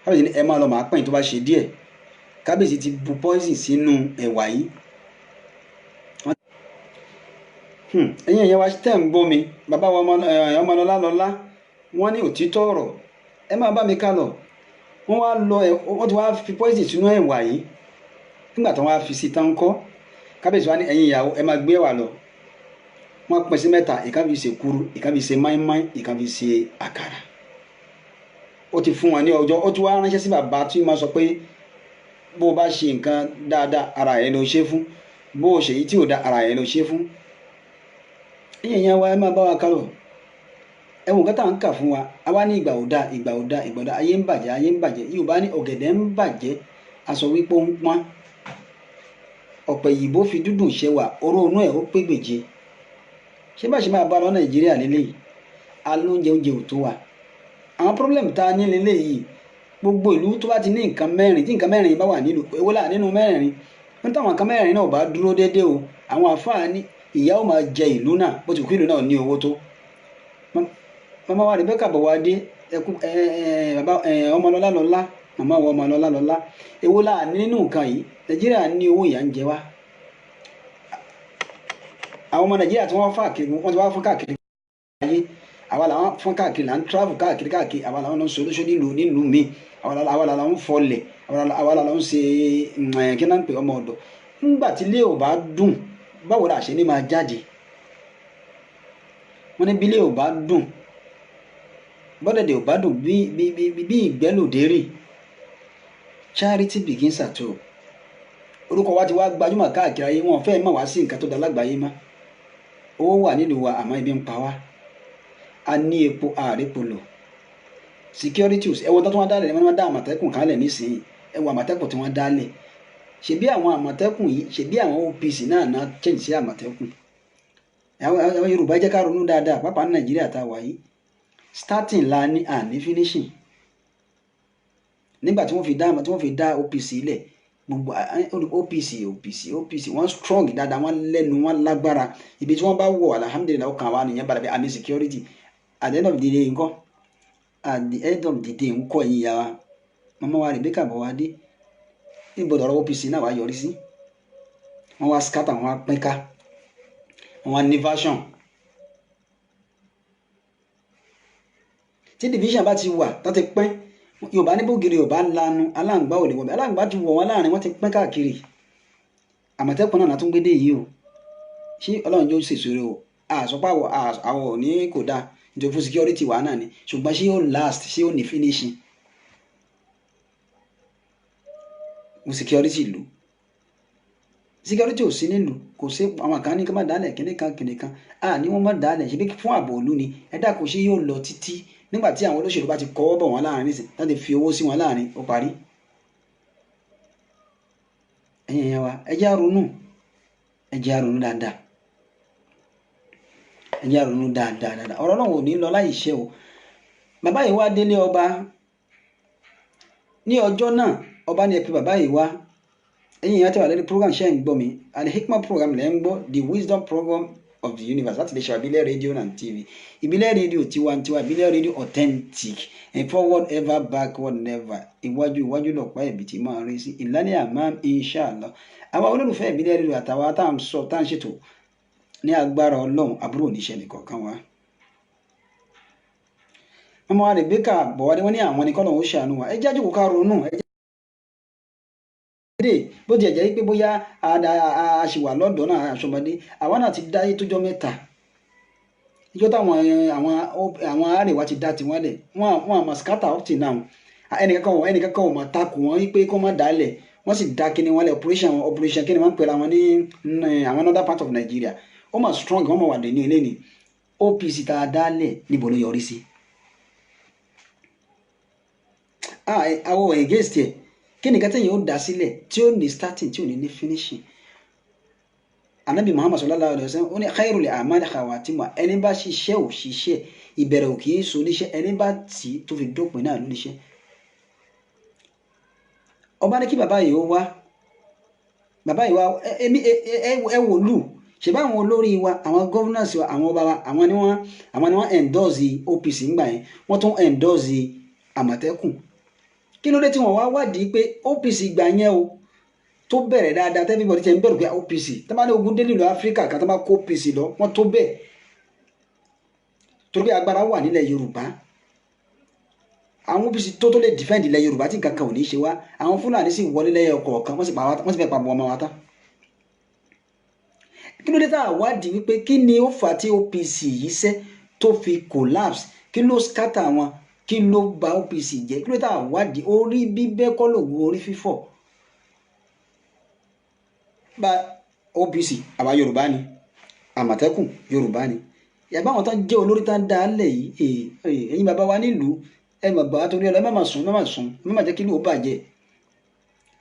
kábíyèsí ni ẹ máa lọ màá pẹ́yìn tó bá ṣe díẹ̀ kábíyèsí ti bu poison sínú ẹ̀wà yìí ẹ̀yin ẹ̀yẹ wa tẹ̀ ń gbọ́ mi bàbá wa Ọmọlọ́lá lọ́lá wọ́n ní òtítọ́ ọ̀rọ̀ ẹ máa bá mi ká lọ wọ́n wá lọ wọ́n ti wá fi poison sínú ẹ̀wà yìí nígbà tí wọ́n wá fi sí tán kọ́ kábíyèsí wa ní ẹ̀yin ìyàwó ẹ máa gbé ẹ̀wà lọ wọ́n pín sí mẹ́ta ìkan fi ṣe kuru ìkan fi ṣe máínmáín ìkan fi ṣe àkàrà ó ti fún wọn ní ọjọ́ ó ti wá ránṣẹ́ sí bàbá tí wọ́n sọ pé bó o bá ṣe nǹkan dáadáa ara ẹ̀ ló ṣe fún bó o ṣe èyí tí ò da ara ẹ̀ ló ṣe fún ẹ̀yin ìyẹn wa ẹ máa bá wa kálọ ẹ̀wọ̀n kẹta ń kà fún wa a wá ní ìgbà ò da ìgbà ò da ìgbà ò da ayé ń bàjẹ́ Yorùbá ní ọ̀gẹ̀dẹ̀ ń bàjẹ́ aṣọ wípé ó ń pọ́n ọ̀pẹ̀ yìí fi dúdùn ṣẹwà oró inú ẹ̀ ó pé gbèje ṣé bá ṣe máa bá lọ Nàìjíríà lélẹ́yìí alóúnjẹ oúnjẹ ò tó wa àwọn pírọ́blẹ̀mù tá a ní lélẹ́yìí gbogbo ìlú tó bá ti ní nǹkan mẹ́rin tí nǹkan mẹ́rin bá wà nílùú èwo là nínú mẹ́rin wọ́n táwọn nǹkan mẹ́rin náà bá dúró déédéé o àwọn àfáà ní ìyà ó máa jẹ ìlú náà bó ti kú ìlú náà ní owó tó màmá wa Rebecca Bọ̀wádé bàbá Ọmọlọ́lá lọ́lá màmá wa Ọmọlọ́lá lọ́lá èwo là nínú nǹkan yìí Nàìjíríà ní owó ìyà ń jẹ wá àwọn ọmọ Nàìjíríà tí wọ́n fà kiri wọ́n ti wá fún káàkiri ayé àwa làwọn fún káàkiri là ń travel káàkiri àwa làwọn lọ ń solóṣó nílùú mi àwa làwọn ń fọlẹ̀ àwa làwọn ń ṣe kí náà ń pè ọmọ ọ̀dọ̀ nígbà tí ilé ò bá dùn báwo la ṣe ní máa jáde wọ́n ní bí ilé ò bá dùn bọ́dẹ̀dẹ̀ ò bá dùn bí ìgbẹ́lòdé rì charity begins at home orúkọ wa ti wá gbajúmọ̀ káàkiri ayé wọn fẹ́ẹ́ mọ̀ wá sí nǹkan tó da lágbàáyé má owó wà nílùú wa àmọ́ ibi ń pa wá a ní epo àrépo lò securities ẹwọ tó wọ́n dálẹ̀ wọ́n dá àmọ̀tẹ́kùn kálẹ̀ nísìnyí ẹwọ àmọ̀tẹ́kùn tí wọ́n dálẹ̀ ṣebí àwọn àmọ̀tẹ́kùn yìí ṣebí àwọn OPC náà change sí àmọ̀tẹ́kùn àwọn Yorùbá jẹ́ ká ronú dáadáa pàápàá ní Nàìjíríà tá a wà yìí starting la ní àní finishing nígbà tí wọ́n fi dá OPC lẹ̀ gbogbo OPC wọ́n strong dáadáa wọ́n lẹ́nu wọ́n lágbára ibi tí wọ́n bá wọ̀ alhamdulilayi ọkàn wa nìyẹn bàbá àní security at the end of the day ńkọ́ at the end of the day ńkọ́ yìí ya wa mama wa Rebecca Bọ̀wádé níbo lọ́rọ̀ OPC náà wá yọrí sí wọ́n wá scatter wọ́n wá pínká wọ́n wá ní version tí division bá ti wà tó ti pín Yorùbá ní bògiri Yorùbá lanu aláǹgbá ò lè wọ̀bẹ̀ aláǹgbá ti wọ̀ wọ́n láàrin wọ́n ti pín káàkiri àmọ̀tẹ́kùn náà tún gbédè yìí o ṣé Ọlọ́run jọ ṣèṣore o àsọpá àwọ̀ ò ní kò dáa nítorí fún security wà náà ni ṣùgbọ́n ṣé ó last ṣé ó ní finishing security ìlú security ò sí nílùú kò sí àwọn kan ní kí wọ́n má dálẹ̀ kìnìkan ní wọ́n má dálẹ̀ ṣe bí fún ààbò ìlú ni ẹ̀dá kò ṣe yóò lọ títí nígbà tí àwọn olóṣèlú bá ti kọ́wọ́ bọ̀ wọ́n láàrin nísìn láti fi owó sí wọn láàrin ó parí ẹ̀yin ẹ̀yàn wa ẹ jẹ́ á ronú dáadáa ọ̀rọ̀ náà ò ní lọ láì ṣe o bàbá yìí wá délé ọba ní ọjọ́ náà ọba ní ẹ pè bàbá yìí wá ẹ̀yin ìyá tí wà lórí program ṣe ń gbọ́ mi Al-Hikmah program lẹ́ ń gbọ́ the wisdom program of the universe láti lè ṣe ìbílẹ̀ rédíò and TV ìbílẹ̀ rédíò tiwantiwa ìbílẹ̀ rédíò authentic and forward ever backward never iwájú lọ́pàá ẹ̀bí tí máa rí sí ìlànà àmàm inshallah àwọn olólùfẹ́ ìbílẹ̀ rédíò àtàwọn tá à ń sọ tá à ń ṣètò ní agbára Ọlọ́run àbúrò oníṣẹ́ nìkọ̀ọ̀kan wa. ọmọ wa Rebecca Bọ̀wádé wọ́n ní àwọn ní kọ́lọ̀ ó ṣàánú wa ẹ jájú kó ká ronú bó ti ẹ̀jẹ̀ pé bóyá a ṣì wà lọ́dọ̀ náà aṣọ́mọdé àwa náà ti dáyé tójọ́ mẹ́ta ìjọ táwọn àwọn àrèwá ti dá tiwọn lẹ̀ wọ́n àmọ́ scatter up till now ẹnìkankan ò mọ̀ takò wọ́n wípé kó má dálẹ̀ wọ́n sì dá kíni wọn lẹ̀ operation kíni wọ́n ń pera wọn ní àwọn another part of Nigeria ó mà strong wọ́n mọ̀ wà dé ní ilé ni OPC tá a dálẹ̀ níbo ló yọrí sí. àwọn against ẹ̀ kí nìkan tẹ̀yìn ó dá sílẹ̀ tí ó ní starting tí ò ní finishing. Anabi Muhammad sallallahu alaihi wasallam ó ní khairul a'mali khawatimuha ẹni bá ṣiṣẹ́ ò ṣiṣẹ́ ìbẹ̀rẹ̀ ò kì í so níṣẹ́ ẹni bá tì í tó fi dópin náà ló níṣẹ́. Ọba ní kí bàbá yìí ó wá ẹ wò lù ṣe bá àwọn olórí wa àwọn governors wa àwọn ọba wa àwọn ni wọ́n endorse OPC ńgbà yẹn wọ́n tún endorse Àmọ̀tẹ́kùn. Kí ló dé tí wọ́n wá wádìí pé OPC gbà yẹn o tó bẹ̀rẹ̀ dáadáa tẹ́bíbọ̀dì tẹ́ ń bẹ̀rù pé OPC tó bá ní ogun dé nílùú Áfíríkà kan tó bá kó OPC lọ wọ́n tó bẹ́ẹ̀ torí pé agbára wà nílẹ̀ Yorùbá àwọn OPC tó lè defend ilẹ̀ Yorùbá tí nǹkan kan ò ní ṣe wá àwọn Fúlàní sì wọlé lẹ́yìn ọkọ̀ọ̀kan wọ́n sì fẹ́ pa ọmọ wa tán. Kí ló dé tá a wádìí wípé kí ni ó fà á tí OPC yìí ṣe tó fi collapse kí ló scatter wọn kí ló bà OPC jẹ́ kí ló dé tá a wádìí orí bíbẹ́ kọ́ lògùn orí fífọ́. Bá OPC àwa Yorùbá ni Àmọ̀tẹ́kùn Yorùbá ni yàgbá àwọn tán jẹ́ olórí tán dá lẹ̀ yìí ẹ̀yin bàbá wa nílùú ẹ mọ̀ gbà torí ọlọ́ ẹ má sùn ẹ má jẹ́ kí ìlú ó bàjẹ́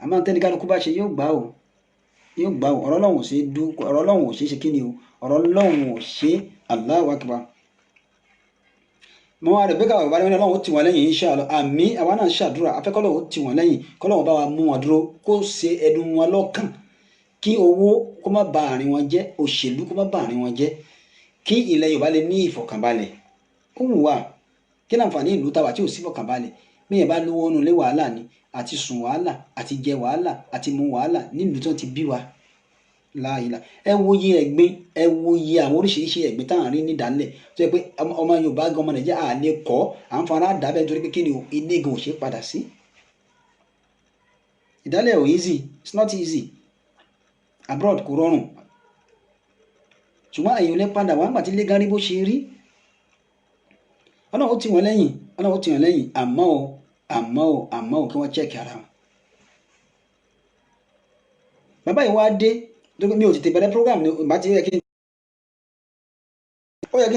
àmọ́ tẹ́ni kálukú bá ṣe yóò gbà ó ọ̀rọ̀ Ọlọ́run ò ṣe ọ̀rọ̀ Ọlọ́run ò ṣe kí ni o ọ̀rọ̀ Ọlọ́run ò ṣe Allahu Akbar. Mọ́ wa Rebecca bàbá ní Ọlọ́run ó tì wọ́n lẹ́yìn inshallah àmì àwa náà ṣàdúrà afẹ́kọ́lọ́ ó tì wọ́n lẹ́yìn kọ́lọ́run bá wa mú wọn dúró kó ṣe ẹdun wọn lọ́kàn kí owó kó má bà àárín wọn jẹ́ òṣèlú kó má bà àárín wọn jẹ́ kí ilẹ̀ Yorùbá lè ní ìfọ̀kànbalẹ̀ ó wù wá kí láǹfààní ìlú tàwa tí ò sí ìfọ̀kànbalẹ̀ bí yẹn bá lówó nù lé wàhálà ni àti sùn wàhálà àti jẹ wàhálà àti mu wàhálà nílùú tó ti bí wa láàyè ẹ wo iye ẹ̀gbin ẹ wo iye àwọn oríṣiríṣi ẹ̀gbin táwọn rí nídàálẹ̀ tó yẹ pé ọmọ Yorùbá gan ọmọ Nàìjíríà à lè kọ́ à ń fara dàbẹ̀ nítorí pé kí ni ilé gan ò ṣe padà sí ìdálẹ̀ ò easy it's not easy abroad kò rọrùn ṣùgbọ́n àyè ò lè padà wá nígbà tí ilé gan rí bó ṣe rí Ọlọ́run ó tì wọ́n lẹ́yìn àmọ́ ò kí wọ́n check ara wọn. Bàbá yìí wá dé mi ò tètè bẹ̀rẹ̀ program ni ìbá ti yẹ kí n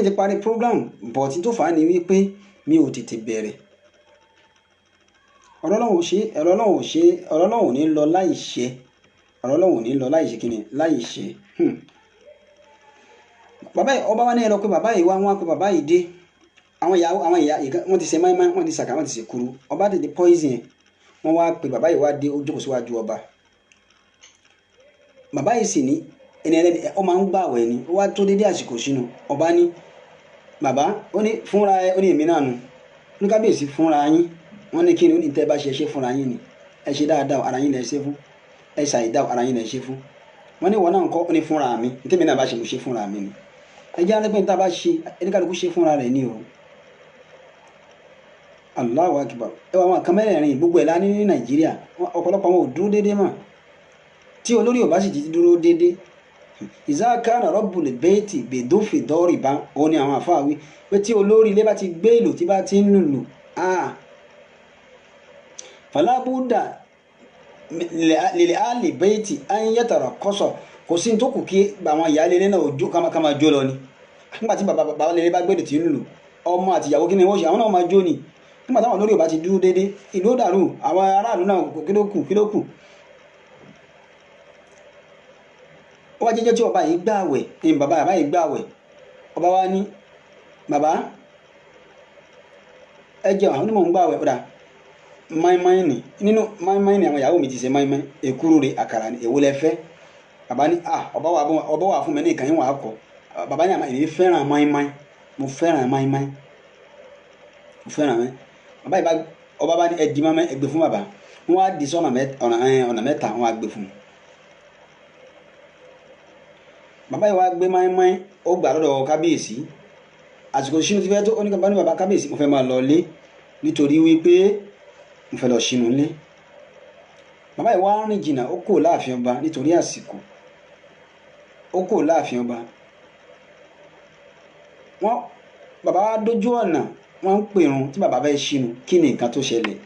ti parí program but tó fà á ni wípé mi ò tètè bẹ̀rẹ̀ ọ̀rọ̀ Ọlọ́run ò ní lọ láì ṣe kí ni láì ṣe. Bàbá yìí ọba wa ní ẹ̀rọ pé bàbá yìí wá wọn pé bàbá yìí dé àwọn ìyá wọ́n ti ṣe máìmáì wọ́n ti ṣàkà wọ́n ti ṣe kuru ọba tètè poison yẹn wọ́n wá pé bàbá yìí wá dé ó jókòó síwájú ọba. Bàbá yìí sì ní ẹni ẹlẹ́ni ó máa ń gbààwẹ̀ ni ó wá tó dédé àsìkò sínú ọba ní bàbá ó ní fúnra ẹ ó ní èmi náà nù ó ní kábíyèsí fúnra yín wọ́n ní kí ni ó ní tẹ́ bá ṣe fúnra yín ni ẹ ṣe dáadáa ara yín lẹ ṣe fún ẹ ṣàìdá ara yín lẹ ṣe fún wọ́n ní ìwọ náà ńkọ́ ó ní fúnra mi ní tèmi náà bá ṣe mo ṣe fúnra mi ni ẹ jẹ́ alẹ́ pé níta bá ṣe ẹni kálukú ṣe fúnra rẹ̀ ni o. Allahu Akbar ẹ wà wọn kan mẹ́rẹ̀ẹ̀rin gbogbo ẹ̀ lá ní Nàìjíríà ọ̀pọ̀lọpọ̀ wọn ò dúró déédéé mọ́ tí olórí ò bá sì ti dúró déédéé ìzákàrà rọ́bùlì bẹ́ẹ̀tì bèdófè dọ́rì bá òun ni àwọn àfáà wí pé tí olórí ilé bá ti gbé ìlú tí bá ti ń lùlù fàlábùdà lèlè àlè bẹ́ẹ̀tì ayéyàtàrà kọ́sọ̀ kò sí tó kù kí àwọn ìyáálé ilé náà ojú kama jó lọ ni nígbà tí bàbá lè bá gbèdè tí ń lùlù ọmọ àti ìyàwó kí ni wọ́n ṣe àwọn náà máa jó ni nígbà táwọn olórí ò bá ti dúró déédéé ìlú ó dàrú àwọn aráàlú náà kí ló kù. Ó wá jẹ́jọ́ tí ọba yìí gbààwẹ̀ ní bàbá yìí gbààwẹ̀ ọba wa ní bàbá ẹ jẹun àwọn onímọ̀ ń gbààwẹ̀ ọ̀dà máìmáì ni nínú máìmáì ni àwọn ìyàwó mi ti ṣe máìmáì èkúrú rẹ̀ àkàrà ni èwo lẹ fẹ́ bàbá ní ọba wà fún mi ní ìkànnì wà á kọ bàbá ní àmọ́ èmi fẹ́ràn máìmáì mo fẹ́ràn máìmáì bàbá yìí ọba bá ní ẹdí máìmáì ẹgbẹ́ fún bàbá wọn á di sí ọ̀nà mẹ́ta wọn á gbé fún un. Bàbá yìí wá gbé máìmáì ó gbà lọ́dọ̀ kábíyèsí àsìkò sínú ti fẹ́ tó oníkàbá ní bàbá kábíyèsí mo fẹ́ máa lọ lé nítorí wípé mo fẹ́ lọ sínú lé bàbá yìí wá rìn jìnnà ó kò láàfin ọba nítorí àsìkò ó kò láàfin ọba wọ́n bàbá wa dójú ọ̀nà wọ́n ń pèrun tí bàbá fẹ́ ṣínu kí ni nǹkan tó ṣẹlẹ̀.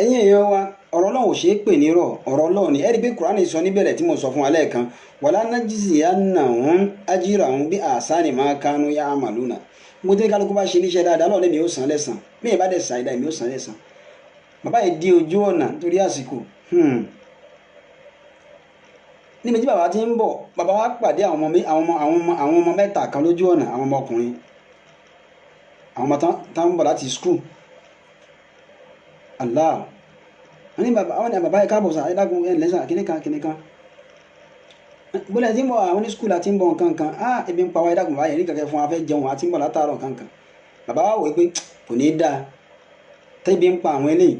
ẹ̀yin èèyàn wa ọ̀rọ̀ Ọlọ́run ò ṣeé pè nírọ̀ ọ̀rọ̀ Ọlọ́run ni ẹ̀rí pé Kùránì sọ níbẹ̀rẹ̀ tí mo sọ fún wa lẹ́ẹ̀kan wàlá najziyannahum ajrahum bí ahsani ma kanu ya'maluna mo tẹ́ kálukú bá ṣe níṣẹ́ dáadáa Ọlọ́run lèmi ó san lẹ́san bí èèyàn bá dẹ̀ san ìdá èmi ó san lẹ́san bàbá yìí dé ojú ọ̀nà torí àsìkò níbi tí bàbá ti ń bọ̀ bàbá wa pàdé àwọn ọmọ mẹ́ta kan lójú ọ̀nà àwọn ọmọkùnrin àwọn ọmọ tán ń bọ̀ láti skul Allah wọ́n ní bàbá yìí káàbọ̀ sá ẹ̀dágun ẹ̀ lẹ́sà kìnìkan bólẹ̀ tí ń bọ̀ àwọn ní skul àti ń bọ̀ nǹkan ebi ń pa wá ẹ̀dágun báyìí rí kẹ̀kẹ́ fún wa fẹ́ jẹun àti ń bọ̀ látàárọ̀ nǹkan bàbá wa wò pé kò ní í dáa tẹ́bi ń pa àwọn eléyìí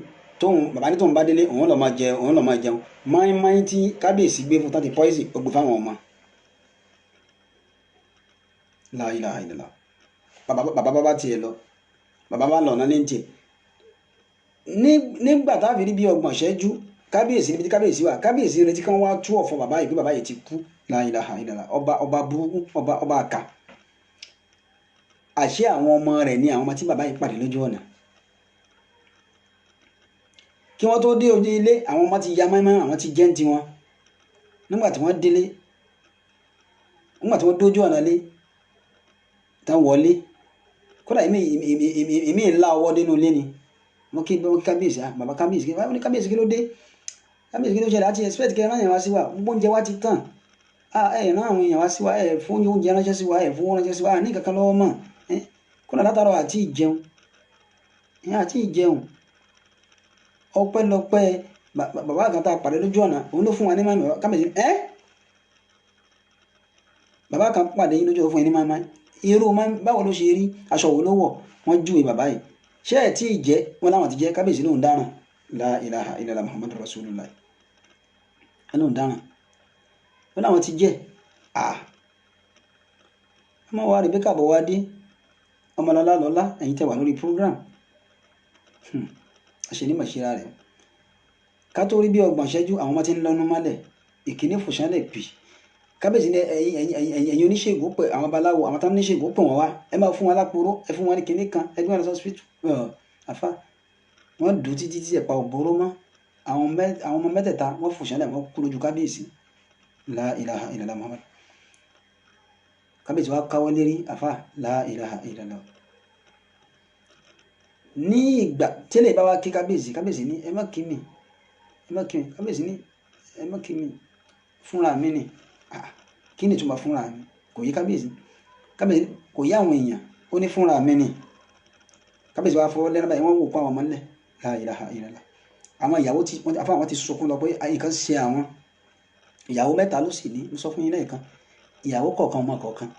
bàbá ní tóun bá délé òun lọ́ọ́ máa jẹun máìmáì tí kábíyèsí gbé fún tàbí pọ́ìsì ó gbé fáwọn ọmọ la ilaha illallah bàbá tiẹ̀ lọ bàbá bá lọ náà ní tiẹ̀ nígbà tá a fi rí bí ọgbọ̀n ṣẹ́jú kábíyèsí níbi tí kábíyèsí wà kábíyèsí retí kan wá tú ọ̀fọ̀ bàbá yìí pé bàbá yìí ti kú la ilaha illallah ọba burúkú ọba àkà àṣé àwọn ọmọ rẹ̀ ni àwọn ọmọ tí bàbá yìí pàdé lójú ọ̀nà kí wọ́n tó dé ojú ilé àwọn ọmọ ti ya mọ́mọ́ àwọn ti jẹ́ ń tiwọn nígbà tí wọ́n délé nígbà tí wọ́n dójú ọ̀nà lé tán wọlé kódà èmi ńlá ọwọ́ dénú ilé ni mo kí kábíyèsí bàbá kábíyèsí kí wọ́n ní kábíyèsí kí ló dé kábíyèsí kí ló ṣẹlẹ̀ àti expect kẹ́ ẹ̀ rán yẹn wá sí wa gbogbo oúnjẹ wa ti tàn ẹ̀ rán àwọn èèyàn wá sí wa ẹ̀ fún oúnjẹ ránṣẹ́ sí wa ẹ̀ fún ránṣẹ́ sí wa ní kankan lọ́wọ́ mọ̀ kódà látàrọ àti ìjẹun ọpẹ́lọpẹ́ bàbá kan tá a pàdé lójú ọ̀nà òun ló fún wa ní mami kábíyèsí bàbá kan pàdé yín lójú ọ̀nà fún yín ní mami irú báwo ló ṣe rí aṣọ wo ló wọ̀ wọ́n júwe bàbá yìí ṣé ẹ̀ tí ì jẹ́ wọn láwọn ti jẹ́ kábíyèsí lóun dáràn la ilaha illallah muhammadu rasulullah lóun dáràn wọn láwọn ti jẹ́ ọmọ wa Rebecca bọ̀ wá dé ọmọlọ́lá lọ́lá ẹ̀yin tẹ́ wà lórí program àṣenímọ̀ṣẹ́ra rẹ̀ ká tó rí bí ọgbọ̀n ṣẹ́jú àwọn ọmọ tí ń lọ́nu mọ́lẹ̀ ìkíní fòṣánlẹ̀ pì kábíyèsí ní ẹ̀yin oníṣègùn pẹ̀ àwọn babaláwo àwọn táwọn oníṣègùn pẹ̀ wọ́n wá ẹ máa fún wọn lápòró ẹ fún wọn ní kinní kan ẹgbẹ́ wọn lọ sọ́sìpìtì àfa wọ́n dùn títí tí ẹ̀pà òbóró mọ́ àwọn ọmọ mẹ́tẹ̀ẹ̀ta wọ́n fòṣánlẹ̀ wọ́n kú lójú kábíyèsí la ilaha illallah muhammad kábíyèsí wa káwọ́ lérí àfa la ilaha illallah ní ìgbà tẹ́lẹ̀ bá wá kí kábíyèsí ní ẹ má kí mi kábíyèsí ní ẹ má kí mi fúnra mi ni kí ni ìtumọ̀ fúnra mi kò yí kábíyèsí kò yí àwọn èèyàn ó ní fúnra mi ni kábíyèsí wa fọwọ́ lẹ́nu báyìí wọ́n wò kó àwọn ọmọ ńlẹ̀ la ilaha illallah àwọn ìyàwó àwọn ti sọkún lọ pé nǹkan ṣe àwọn ìyàwó mẹ́ta ló sì ní mo sọ fún yín lẹ́ẹ̀kan ìyàwó kọ̀ọ̀kan ọmọ kọ̀ọ̀kan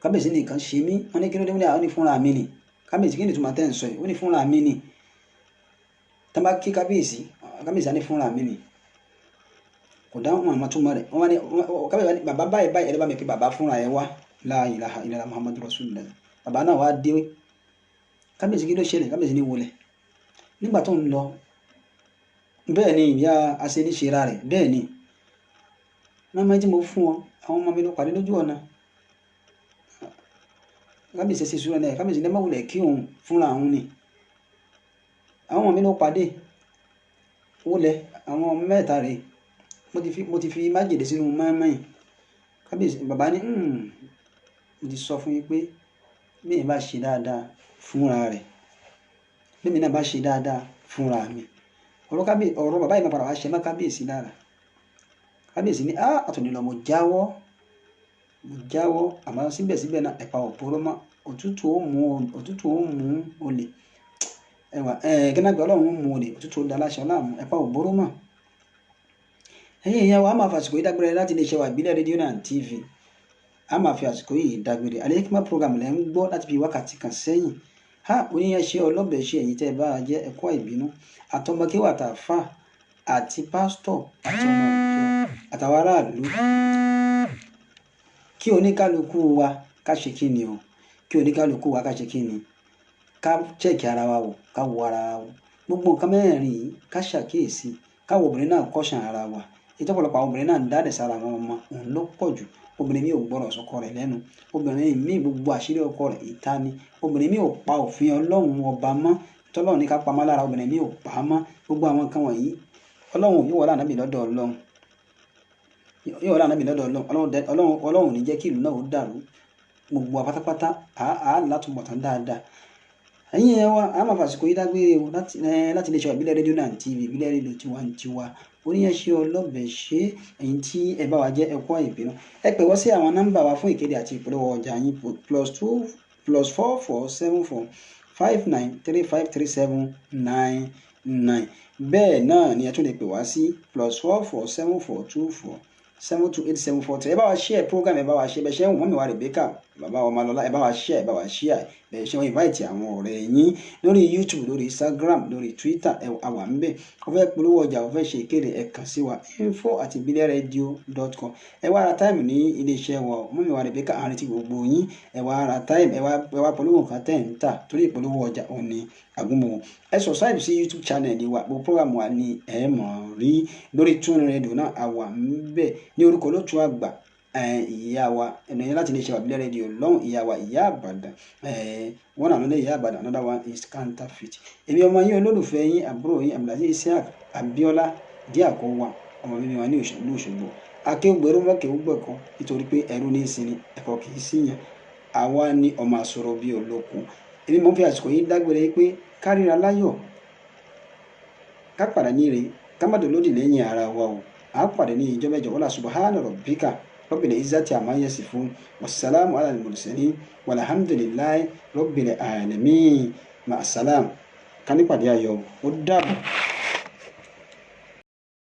kábíyèsí ní nǹkan ṣe mí wọ́n ní kí ló dé wọ́n ní fúnra mi ni kábíyèsí kí ni ìtumọ̀ tẹ́ ń sọ yìí ó ní fúnra mi ni tá bá kí kábíyèsí á ní fúnra mi ni kò dáhùn àmọ́ túmọ̀ rẹ̀ wọ́n ní kábíyèsí ní bàbá báyìí ẹ̀rọ bá mi pé bàbá fúnra ẹ̀ wá la ilaha illallah muhammadu rasulullah bàbá náà wá dé kábíyèsí kí ló ṣẹlẹ̀, kábíyèsí ní wọlé nígbà tó ń lọ bẹ́ẹ̀ ni ìyá aṣeníṣera rẹ̀ bẹ́ẹ̀ ni mọ́mọ́ tí mo fún ọ àwọn ọmọ mi ló pàdé lójú ọ̀nà kábíyèsí ṣe sùúrù náà kábíyèsí lẹ́mọ̀ wulẹ̀ kí òun fúnra òun ni àwọn ọmọ mi ló pàdé wọlé àwọn ọmọ mẹ́ta rèé mo ti fi májèlé sínú mọ́ẹ́mọ́yìn kábíyèsí bàbá ní mo ti sọ fún yín pé bí mi bá ṣe dáadáa fúnra rẹ̀ bí mi náà bá ṣe dáadáa fúnra mi ọ̀rọ̀ bàbá yìí máa padà wá ṣe má kábíyèsí lára kábíyèsí ní àtúndì lọ mo jáwọ́ àmọ́ síbẹ̀síbẹ̀ náà ẹ̀pà òpóró mọ́ òtútù ó mú olè ẹ̀wà gẹ́nàgbẹ́ ọlọ́run ó mú olè òtútù ó da aláṣọ láàmú ẹ̀pà òpóró mọ́ ẹ̀yin ìyẹn wa a máa fi àsìkò yìí dágbére láti iléeṣẹ́ wa ìbílẹ̀ rédíò náà TV a máa fi àsìkò yìí dágbére Al-Hikmat program lẹ́ ń gbọ́ láti fi wákàtí kan sẹ́yìn oníyanṣẹ́ ọlọ́bẹ̀ ṣe ẹ̀yin tẹ́ ẹ bá jẹ́ ẹ̀kọ́ ìbínú àtọmọkéwà àtàfà àti pásítọ̀ àti ọmọ ìjọ àtàwọn aráàlú kí oníkálukú wa ká ṣe kí ni o kí oníkálukú wa ká ṣe kí ni ká chẹ́ẹ̀kì ara wa wò ká wo ara wa wò gbogbo nǹkan mẹ́rin yìí ká ṣàkíyèsí káwọ obìnrin náà kọ́ṣàn ara wa ìtọ́pọ̀lọpọ̀ àwọn obìnrin náà ń dáàdẹ̀ sára àwọn ọmọ òun ló pọ̀ jù obìnrin mi ò gbọ́rọ̀ sọ́kọ rẹ̀ lẹ́nu obìnrin mi gbogbo àṣírí ọkọ rẹ̀ ìta ni obìnrin mi ò pa òfin ọlọ́run ọba mọ́ tọ́lọ́run ní ká pamọ́ lára obìnrin mi ò pa á mọ́ gbogbo àwọn nǹkan wọ̀nyí ọlọ́run yóò wọlé ànábì lọ́dọ̀ ọlọ́run ní jẹ́ kí ìlú náà ó dàrú gbogbo àpátápátá àá látúbọ̀tán dáadáa ẹ̀yin ẹ̀ wá a máa fàsìkò yí dágbére o láti iléeṣẹ́ ìbílẹ̀ rédíò náà TV ìbílẹ̀ rédíò tiwantiwa oníyanṣẹ́ ọlọ́bẹ̀ ṣe ẹ̀yin tí ẹ bá wa jẹ́ ẹ̀kọ́ ìbínú ẹ pè wọ́n sí àwọn nọ́mbà wa fún ìkéde àti ìpolówó ọjà yín +447459353799 bẹ́ẹ̀ náà ni ẹ tún lè pè wá sí +447424728743 ẹ bá wa share program ẹ bá wa share bẹ́ẹ̀ ṣe ń wọ́n mi wá Rebecca bàbá Ọmọlọ́lá ẹ bá wa share ẹ bá wa share bẹ́ẹ̀ ṣe wọ́n invite àwọn ọ̀rẹ́ yín lórí YouTube lórí Instagram lórí Twitter ẹ àwa ń bẹ̀ ọ fẹ́ polówó ọjà ọ fẹ́ ṣe ìkéde ẹ kàn sí wa info@ibileradio.com ẹ wá ra time ní iléeṣẹ́ wa mọ́ mi wá Rebecca àárín tí gbogbo yín ẹ wá ra time ẹ wá polówó nǹkan tẹ̀ ń tà torí ìpolówó ọjà òun ni àgúnmọ̀ ẹ subscribe sí YouTube channel wa gbogbo program wa ni ẹ mọ̀ rí lórí Tune Radio náà àwa ń bẹ̀ ní orúkọ olóòtú àgbà ìyá wa ẹnìyẹn láti iléeṣẹ́ ìbílẹ̀ rédíò lọ́hùn ìyá wa ìyá àbàdàn one another ìyá àbàdàn another one is counterfeit èmi ọmọ yín olólùfẹ́ yín àbúrò yín Abdulaziz Isiaq Abiola díàkọ wa ọmọ mímí wa ní Òṣogbo akéwùgbẹ́rú mọ́kẹ́wùgbẹ́kọ nítorí pé ẹrú ní ìsinmi ẹ̀kọ́ kì í síyàn àwa ní ọmọ àsọ̀rọ̀ bíi olókun èmi mọ̀ fi àsìkò yìí dágbére pé káríra láyọ̀ ká padà ní ire ká má dolódì lẹ́yìn ara wa o à á pàdé ní ìjọ mẹ́jọ wala subhana rabbika rabbil izzati amma yasifun wassalamu ala al-mursalin walhamdulillahi rabbil alamin ma'assalam ká nípàdé ayọ̀ ó dàbọ̀.